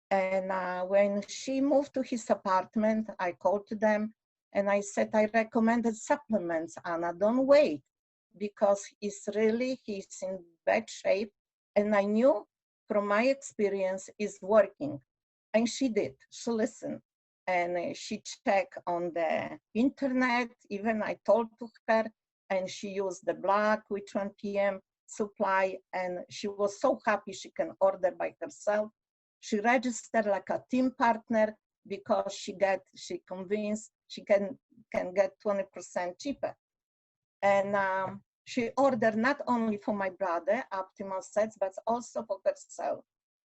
And when she moved to his apartment, I called to them and I said, I recommended supplements, Anna, don't wait, because he's in bad shape. And I knew from my experience it's working. And she did, she listened. And she checked on the internet, even I told to her, and she used the black with 1 PM supply, and she was so happy she can order by herself. She registered like a team partner because she convinced she can get 20% cheaper. And she ordered not only for my brother optimal sets, but also for herself.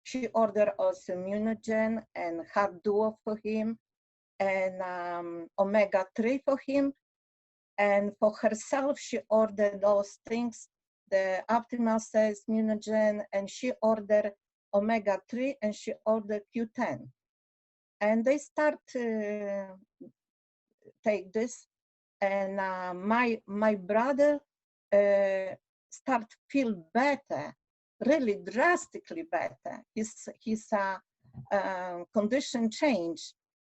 She ordered also Immunogen and Heart Duo for him, and omega-3 for him. And for herself, she ordered those things, the optimal sets, Immunogen, and she ordered omega-3, and she ordered Q10. And they start to take this, and my brother start feel better, really drastically better. His condition changed.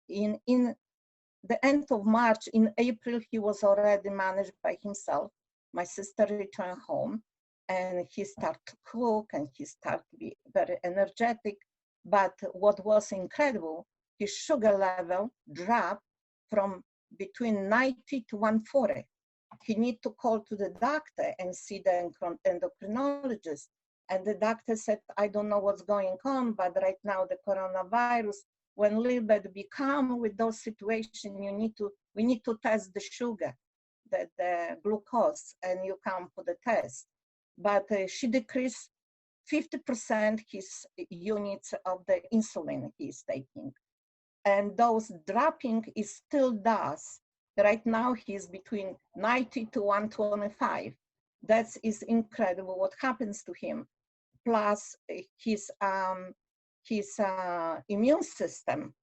In the end of March, in April, he was already managed by himself. My sister returned home, and he started to cook, and he started to be very energetic. But what was incredible, his sugar level dropped from between 90 to 140. He need to call to the doctor and see the endocrinologist. And the doctor said, I don't know what's going on, but right now the coronavirus, when a little bit become with those situations, we need to test the sugar, the glucose, and you come for the test. But she decreased 50% his units of the insulin he's taking. And those dropping is still does. Right now he's between 90 to 125. That is incredible what happens to him. Plus his immune system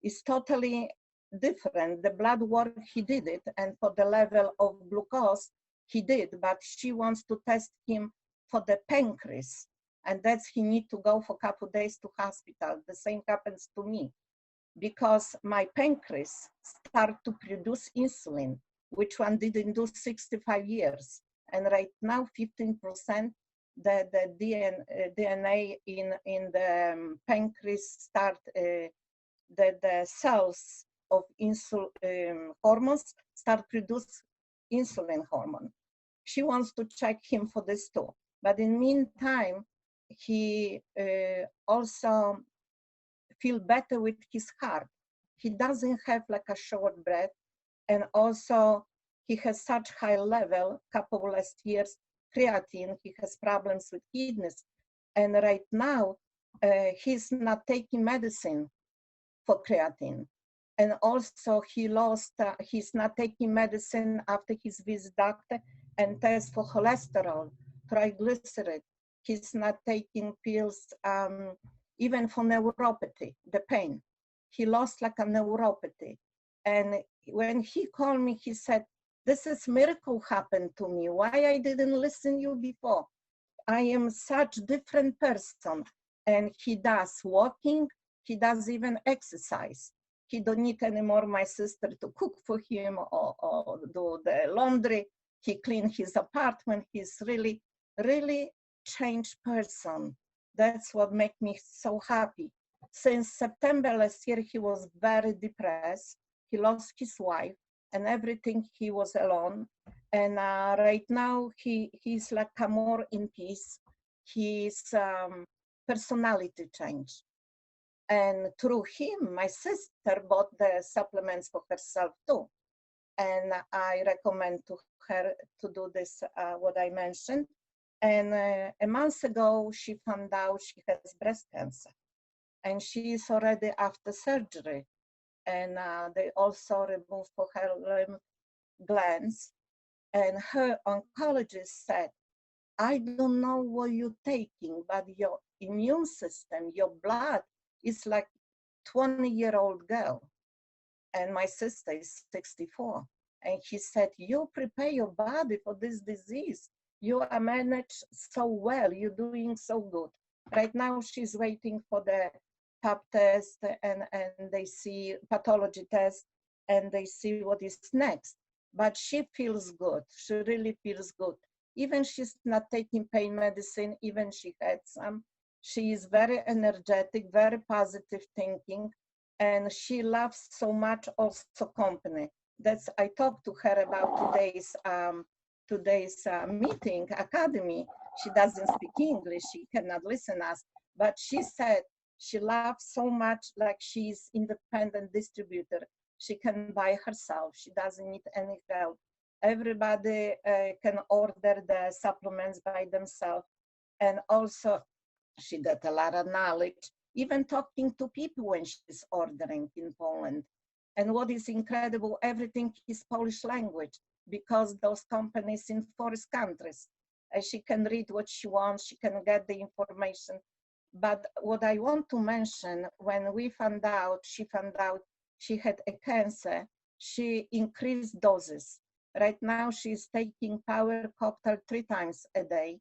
is totally different. The blood work, he did it, and for the level of glucose, he did, but she wants to test him for the pancreas, and that's he need to go for a couple of days to hospital. The same happens to me, because my pancreas start to produce insulin, which one didn't do 65 years. And right now, 15%, the DNA in the pancreas start, the cells of hormones start produce insulin hormone. She wants to check him for this too. But in the meantime, he also feel better with his heart. He doesn't have like a short breath. And also he has such high level, couple last years, creatine, he has problems with kidneys. And right now, he's not taking medicine for creatine. And also he lost, he's not taking medicine after his visit doctor and test for cholesterol, triglyceride. He's not taking pills, even for neuropathy, the pain. He lost like a neuropathy. And when he called me, he said, this is miracle happened to me. Why I didn't listen you before? I am such different person. And he does walking, he does even exercise. He don't need anymore my sister to cook for him or do the laundry. He clean his apartment. He's really, really changed person. That's what makes me so happy. Since September last year, he was very depressed. He lost his wife and everything. He was alone. And right now he's like more in peace. His personality changed. And through him, my sister bought the supplements for herself too. And I recommend to her to do this, what I mentioned. And a month ago, she found out she has breast cancer. And she is already after surgery. And they also removed for her lymph glands. And her oncologist said, I don't know what you're taking, but your immune system, your blood is like 20-year-old girl. And my sister is 64. And he said, you prepare your body for this disease. You are managed so well. You're doing so good. Right now, she's waiting for the pap test and they see pathology test and they see what is next. But she feels good. She really feels good. Even she's not taking pain medicine, even she had some. She is very energetic, very positive thinking, and she loves so much also company. That's, I talked to her about today's meeting, academy. She doesn't speak English, she cannot listen us, but she said she loves so much, like she's independent distributor. She can buy herself, she doesn't need any help. Everybody can order the supplements by themselves. And also she got a lot of knowledge, even talking to people when she's ordering in Poland. And what is incredible, everything is Polish language, because those companies in forest countries. She can read what she wants, she can get the information. But what I want to mention, when we found out she had a cancer, she increased doses. Right now she's taking power cocktail 3 times a day,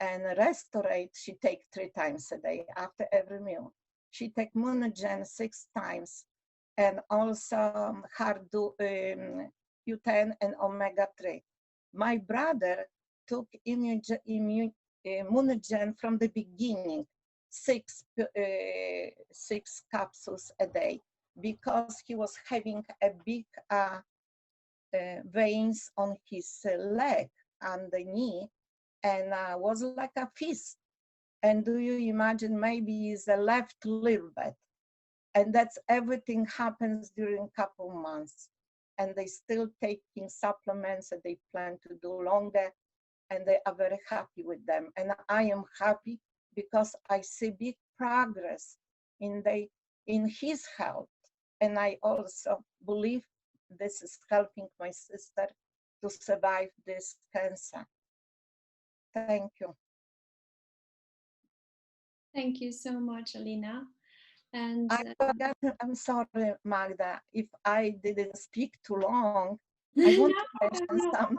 and Restorate she takes 3 times a day after every meal. She takes Monogen 6 times, and also Q10 and omega-3. My brother took Monogen from the beginning, 6 capsules a day, because he was having a big veins on his leg and the knee, and was like a fist. And do you imagine, maybe he's left a little bit. And that's everything happens during a couple months. And they still taking supplements and they plan to do longer, and they are very happy with them. And I am happy because I see big progress in his health. And I also believe this is helping my sister to survive this cancer. Thank you. Thank you so much, Alina. And I forgot, I'm sorry, Magda, if I didn't speak too long, I want No, to mention no. some.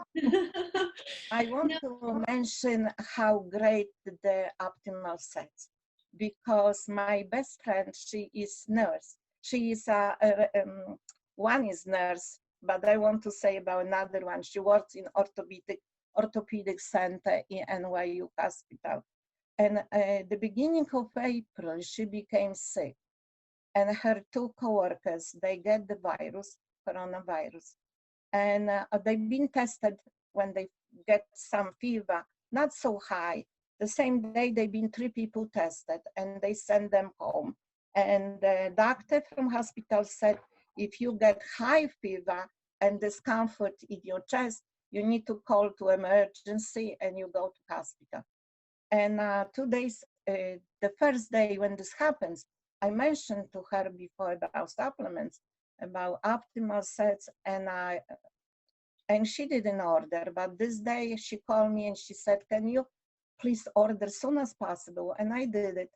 I want No. to mention how great the optimal sets, because my best friend, she is nurse. She is one is nurse, but I want to say about another one. She works in orthopedic center in NYU hospital. And the beginning of April, she became sick, and her two coworkers, they get the virus, coronavirus, and they've been tested when they get some fever, not so high. The same day, they've been 3 people tested, and they send them home. And the doctor from hospital said, if you get high fever and discomfort in your chest, you need to call to emergency and you go to hospital. And 2 days, the first day when this happens, I mentioned to her before about supplements, about optimal sets, and she didn't order. But this day she called me and she said, can you please order as soon as possible? And I did it.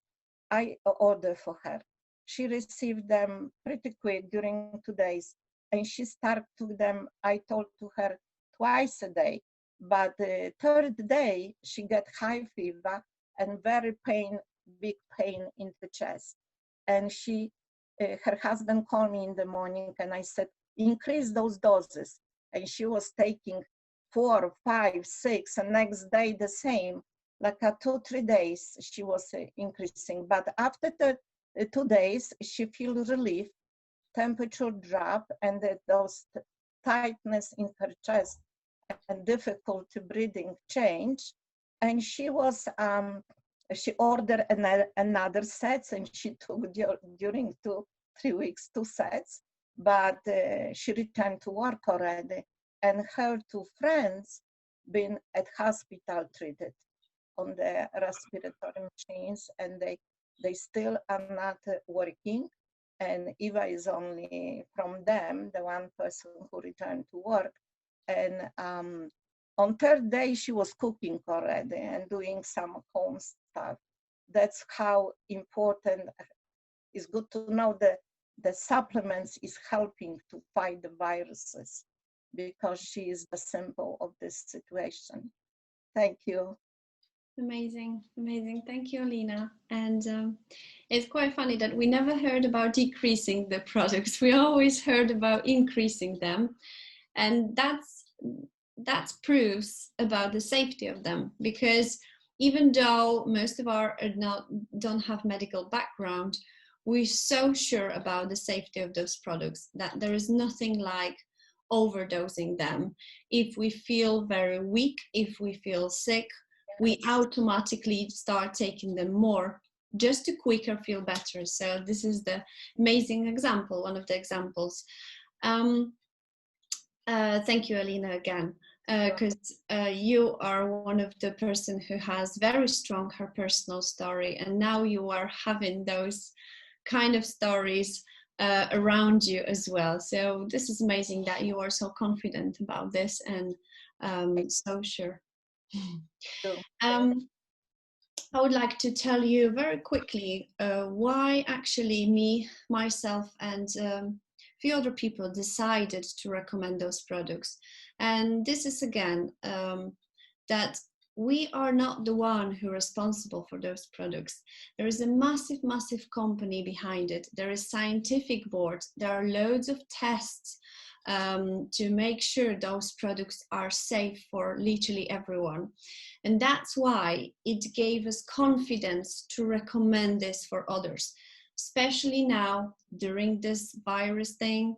I ordered for her. She received them pretty quick during 2 days, and she started to them, I told to her, twice a day. But the third day, she got high fever and big pain in the chest. And her husband called me in the morning, and I said, increase those doses. And she was taking 4, 5, 6, and next day the same. Like 2, 3 days, she was increasing. But after 2 days, she feels relief, temperature drop, and those tightness in her chest and difficulty breathing change. And she ordered another sets, and she took during 2, 3 weeks 2 sets. But she returned to work already, and her 2 friends been at hospital treated on the respiratory machines, and they still are not working. And Eva is only from them, the one person who returned to work. And on third day, she was cooking already and doing some home stuff. That's how important. It's good to know that the supplements is helping to fight the viruses, because she is the symbol of this situation. Thank you. Amazing, amazing. Thank you, Alina. And it's quite funny that we never heard about decreasing the products. We always heard about increasing them. And that's proofs about the safety of them, because even though most of our don't have medical background, we're so sure about the safety of those products that there is nothing like overdosing them. If we feel very weak, if we feel sick, we automatically start taking them more just to quicker feel better. So this is the amazing example, one of the examples. Thank you, Alina, again, because you are one of the person who has very strong her personal story, and now you are having those kind of stories around you as well. So this is amazing that you are so confident about this and so sure. I would like to tell you very quickly why actually myself and few other people decided to recommend those products. And this is again that we are not the one who are responsible for those products. There is a massive, massive company behind it. There is scientific boards. There are loads of tests to make sure those products are safe for literally everyone. And that's why it gave us confidence to recommend this for others, especially now during this virus thing,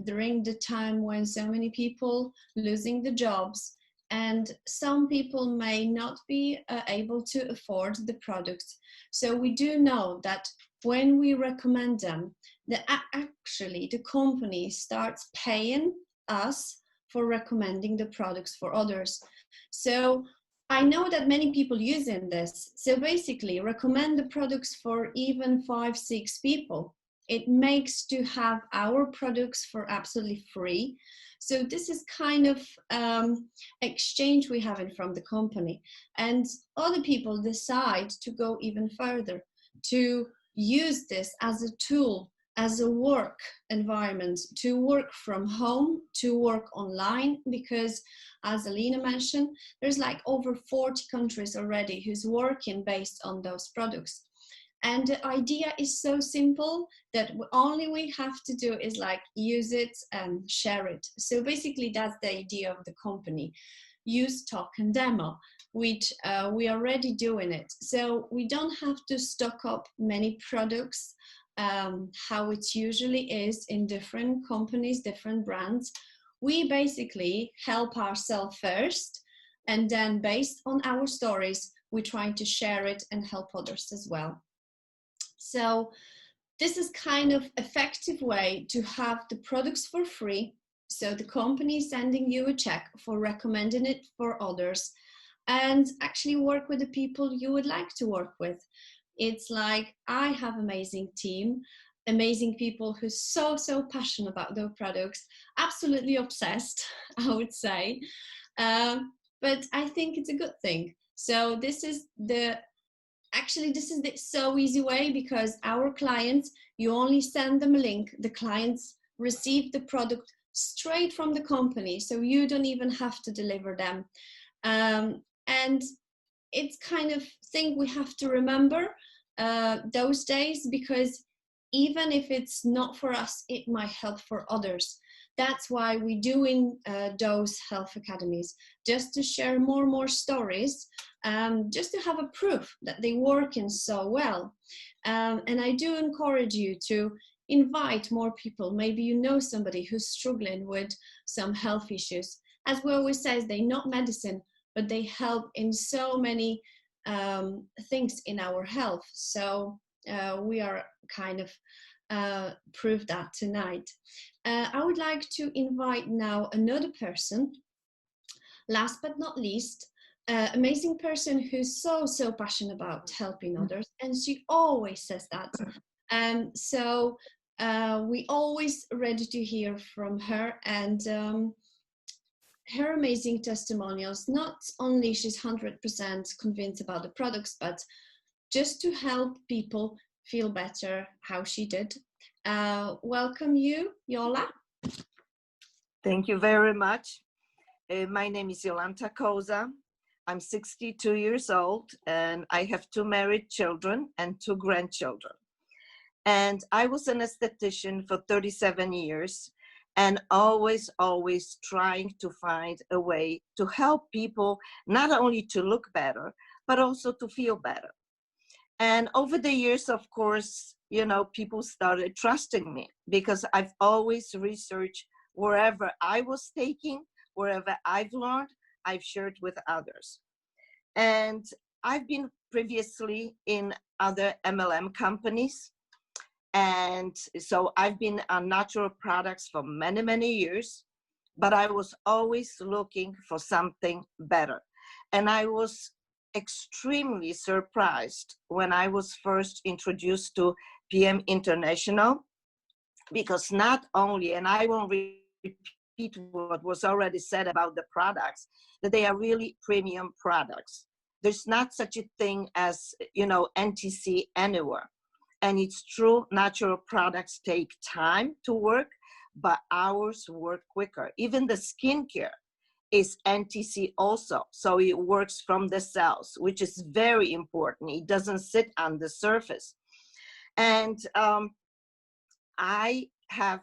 during the time when so many people losing the jobs, and some people may not be able to afford the products. So we do know that when we recommend them, actually the company starts paying us for recommending the products for others. So I know that many people using this. So basically recommend the products for even 5, 6 people. It makes to have our products for absolutely free. So this is kind of exchange we have in from the company. And other people decide to go even further, to use this as a tool, as a work environment, to work from home, to work online, because as Alina mentioned, there's like over 40 countries already who's working based on those products. And the idea is so simple that only we have to do is like use it and share it. So basically that's the idea of the company. Use, talk and demo, which we are already doing it. So we don't have to stock up many products, how it usually is in different companies, different brands. We basically help ourselves first, and then based on our stories, we're trying to share it and help others as well. So this is kind of effective way to have the products for free. So the company is sending you a check for recommending it for others, and actually work with the people you would like to work with. It's like, I have amazing team, amazing people who's so passionate about their products, absolutely obsessed, I would say. But I think it's a good thing. So this is the so easy way, because our clients, you only send them a link, the clients receive the product straight from the company, so you don't even have to deliver them. And it's kind of thing we have to remember those days, because even if it's not for us, it might help for others. That's why we're doing those health academies, just to share more and more stories, just to have a proof that they're working so well. And I do encourage you to invite more people. Maybe you know somebody who's struggling with some health issues. As we always say, they're not medicine, but they help in so many things in our health. So we are kind of prove that tonight. I would like to invite now another person, last but not least, amazing person who's so passionate about helping others, and she always says that. So we always ready to hear from her, and her amazing testimonials. Not only she's 100% convinced about the products, but just to help people feel better how she did. Welcome you, Yola. Thank you very much. My name is Jolanta Koza. I'm 62 years old, and I have 2 married children and 2 grandchildren. And I was an esthetician for 37 years, and always trying to find a way to help people, not only to look better, but also to feel better. And over the years, of course, you know, people started trusting me, because I've always researched wherever I was taking, wherever I've learned, I've shared with others. And I've been previously in other MLM companies. And so I've been on natural products for many years, but I was always looking for something better. And I was extremely surprised when I was first introduced to PM International, because not only, and I won't repeat what was already said about the products, that they are really premium products. There's not such a thing as, you know, NTC anywhere. And it's true, natural products take time to work, but ours work quicker. Even the skincare is NTC also. So it works from the cells, which is very important. It doesn't sit on the surface. And I have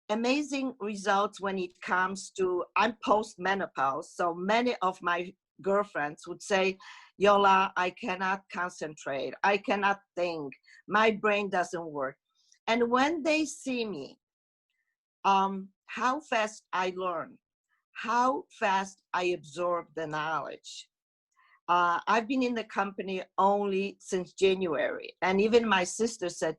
amazing results when it comes to, I'm post-menopause. So many of my girlfriends would say, Yola, I cannot concentrate. I cannot think. My brain doesn't work. And when they see me, how fast I learn, how fast I absorb the knowledge. I've been in the company only since January. And even my sister said,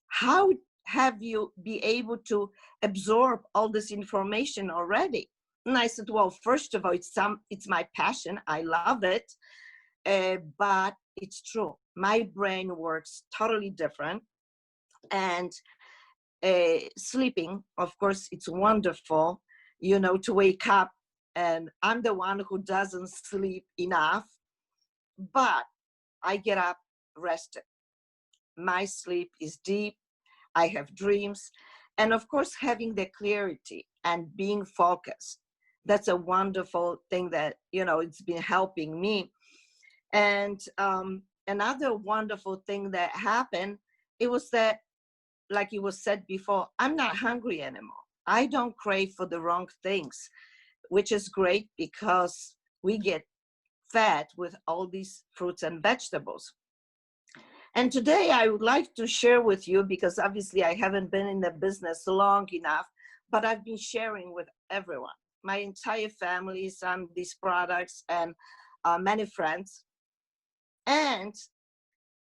how have you been able to absorb all this information already? And I said, well, first of all, it's my passion. I love it. But it's true. My brain works totally different. And sleeping, of course, it's wonderful, you know, to wake up. And I'm the one who doesn't sleep enough, but I get up rested. My sleep is deep. I have dreams. And of course, having the clarity and being focused. That's a wonderful thing that, you know, it's been helping me. And another wonderful thing that happened, it was that, like it was said before, I'm not hungry anymore. I don't crave for the wrong things, which is great because we get fed with all these fruits and vegetables. And today I would like to share with you, because obviously I haven't been in the business long enough, but I've been sharing with everyone. My entire family is on these products, and many friends. And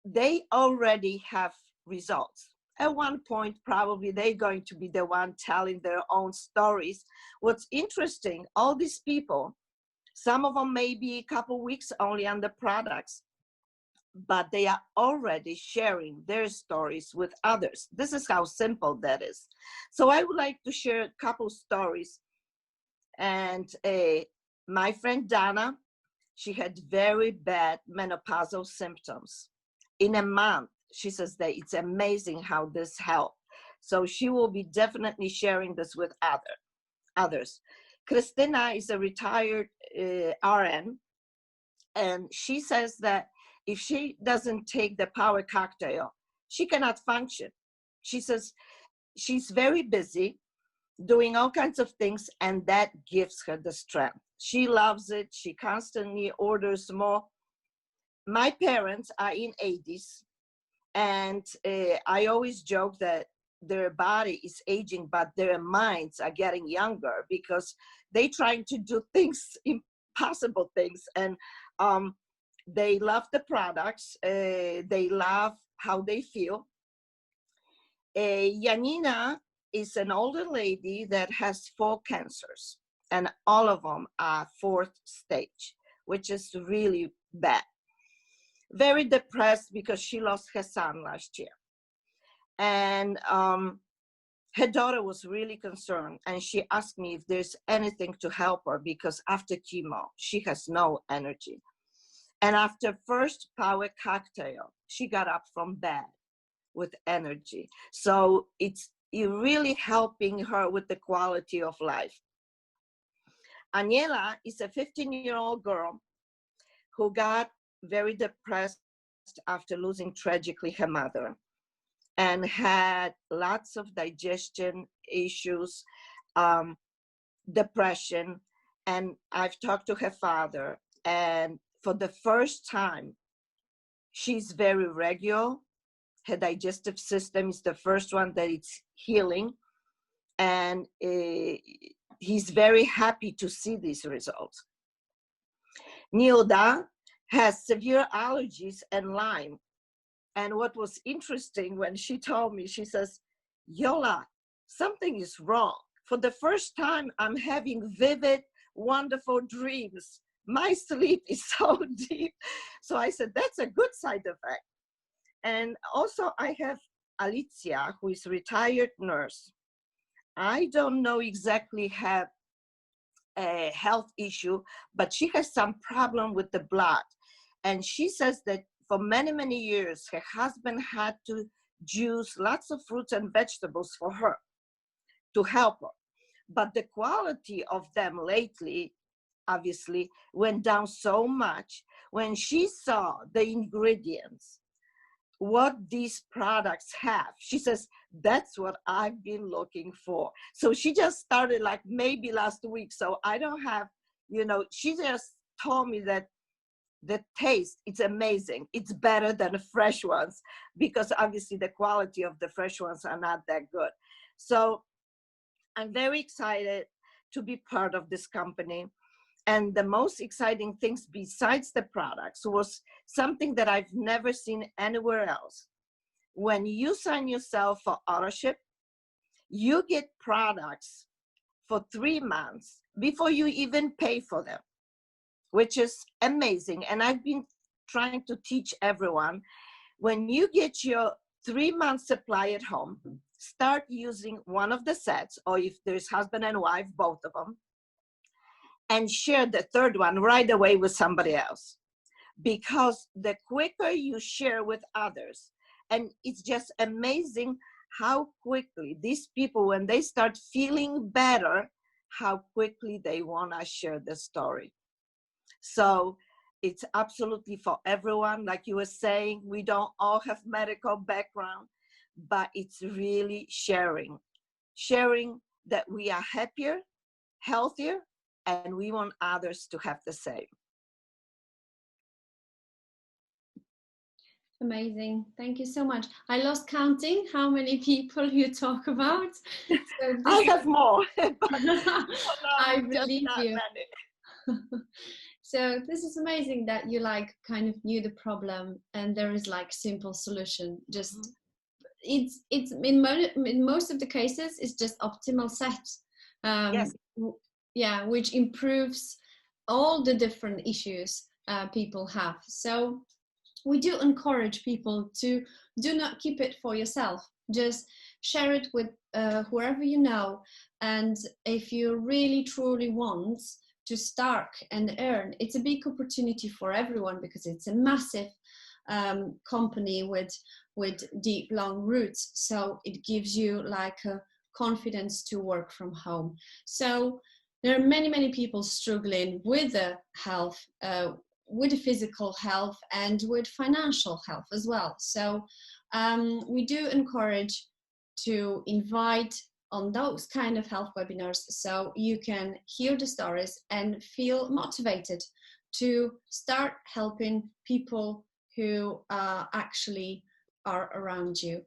they already have results. At one point, probably they're going to be the one telling their own stories. What's interesting, all these people, some of them may be a couple weeks only on the products, but they are already sharing their stories with others. This is how simple that is. So I would like to share a couple stories. And my friend Donna, she had very bad menopausal symptoms. In a month, she says that it's amazing how this helped. So she will be definitely sharing this with others. Christina is a retired RN, and she says that if she doesn't take the power cocktail, she cannot function. She says she's very busy doing all kinds of things, and that gives her the strength. She loves it. She constantly orders more. My parents are in 80s, and I always joke that their body is aging, but their minds are getting younger because they trying to do things, impossible things. And they love the products. They love how they feel. Janina is an older lady that has 4 cancers, and all of them are 4th stage, which is really bad. Very depressed because she lost her son last year. And her daughter was really concerned, and she asked me if there's anything to help her, because after chemo, she has no energy. And after first power cocktail, she got up from bed with energy. So it's really helping her with the quality of life. Aniela is a 15-year-old girl who got very depressed after losing tragically her mother, and had lots of digestion issues, depression. And I've talked to her father, and for the first time, she's very regular. Her digestive system is the first one that it's healing. And he's very happy to see these results. Nilda has severe allergies and Lyme. And what was interesting when she told me, she says, Yola, something is wrong. For the first time, I'm having vivid, wonderful dreams. My sleep is so deep. So I said, that's a good side effect. And also I have Alicia, who is a retired nurse. I don't know exactly have a health issue, but she has some problem with the blood. And she says that for many, many years, her husband had to juice lots of fruits and vegetables for her to help her. But the quality of them lately, obviously, went down so much when she saw the ingredients, what these products have. She says, that's what I've been looking for. So she just started like maybe last week. So I don't have, you know, she just told me that the taste, it's amazing. It's better than the fresh ones, because obviously the quality of the fresh ones are not that good. So I'm very excited to be part of this company. And the most exciting things besides the products was something that I've never seen anywhere else. When you sign yourself for ownership, you get products for 3 months before you even pay for them, which is amazing. And I've been trying to teach everyone, when you get your 3-month supply at home, start using one of the sets, or if there's husband and wife, both of them, and share the 3rd one right away with somebody else. Because the quicker you share with others, and it's just amazing how quickly these people, when they start feeling better, how quickly they want to share the story. So it's absolutely for everyone. Like you were saying, we don't all have medical background, but it's really sharing that we are happier, healthier, and we want others to have the same. Amazing. Thank you so much. I lost counting how many people you talk about. So I have more. I believe you. So this is amazing that you like kind of knew the problem and there is like simple solution. Just it's in most of the cases it's just optimal set. Yes. Yeah, which improves all the different issues people have. So we do encourage people to do not keep it for yourself. Just share it with whoever you know. And if you really truly want to start and earn, it's a big opportunity for everyone because it's a massive company with deep, long roots. So it gives you like a confidence to work from home. So there are many, many people struggling with the health, with the physical health and with financial health as well. So we do encourage to invite on those kind of health webinars so you can hear the stories and feel motivated to start helping people who actually are around you.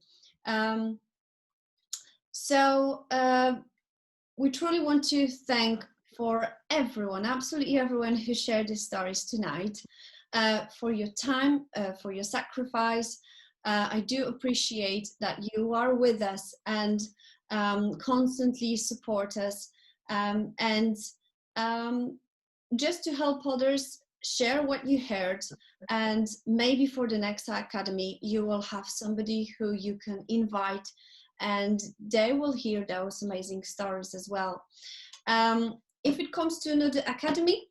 We truly want to thank for everyone, absolutely everyone who shared their stories tonight, for your time, for your sacrifice. I do appreciate that you are with us and constantly support us, and just to help others, share what you heard, and maybe for the next academy you will have somebody who you can invite and they will hear those amazing stories as well. If it comes to another academy,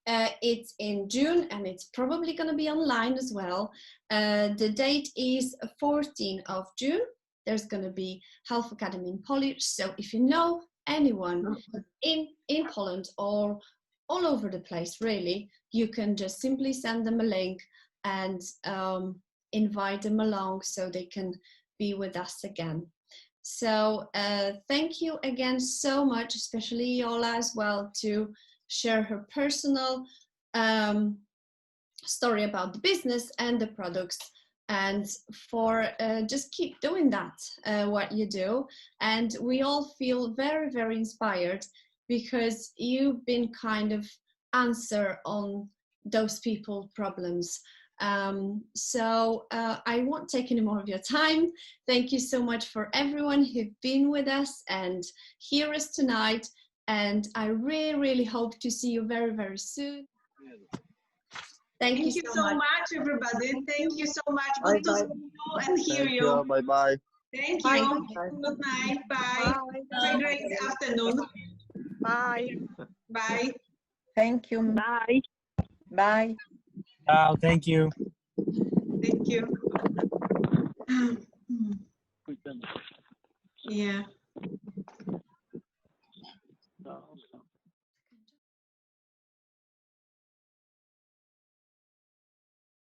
it's in June and it's probably going to be online as well. The date is 14th of June. There's going to be Health Academy in Polish. So if you know anyone in Poland or all over the place, really, you can just simply send them a link and invite them along so they can be with us again. So thank you again so much, especially Yola as well, to share her personal story about the business and the products, and for just keep doing that, what you do. And we all feel very, very inspired because you've been kind of answer on those people's problems. So I won't take any more of your time. Thank you so much for everyone who've been with us and hear us tonight. And I really, really hope to see you very, very soon. Thank you so much, everybody. Thank you so much. Good to see you and hear you. Bye-bye. Thank Bye. you. Good night. Bye. Have a great afternoon. Bye. Bye. Thank you. Bye. Bye. Thank you. Thank you. Yeah.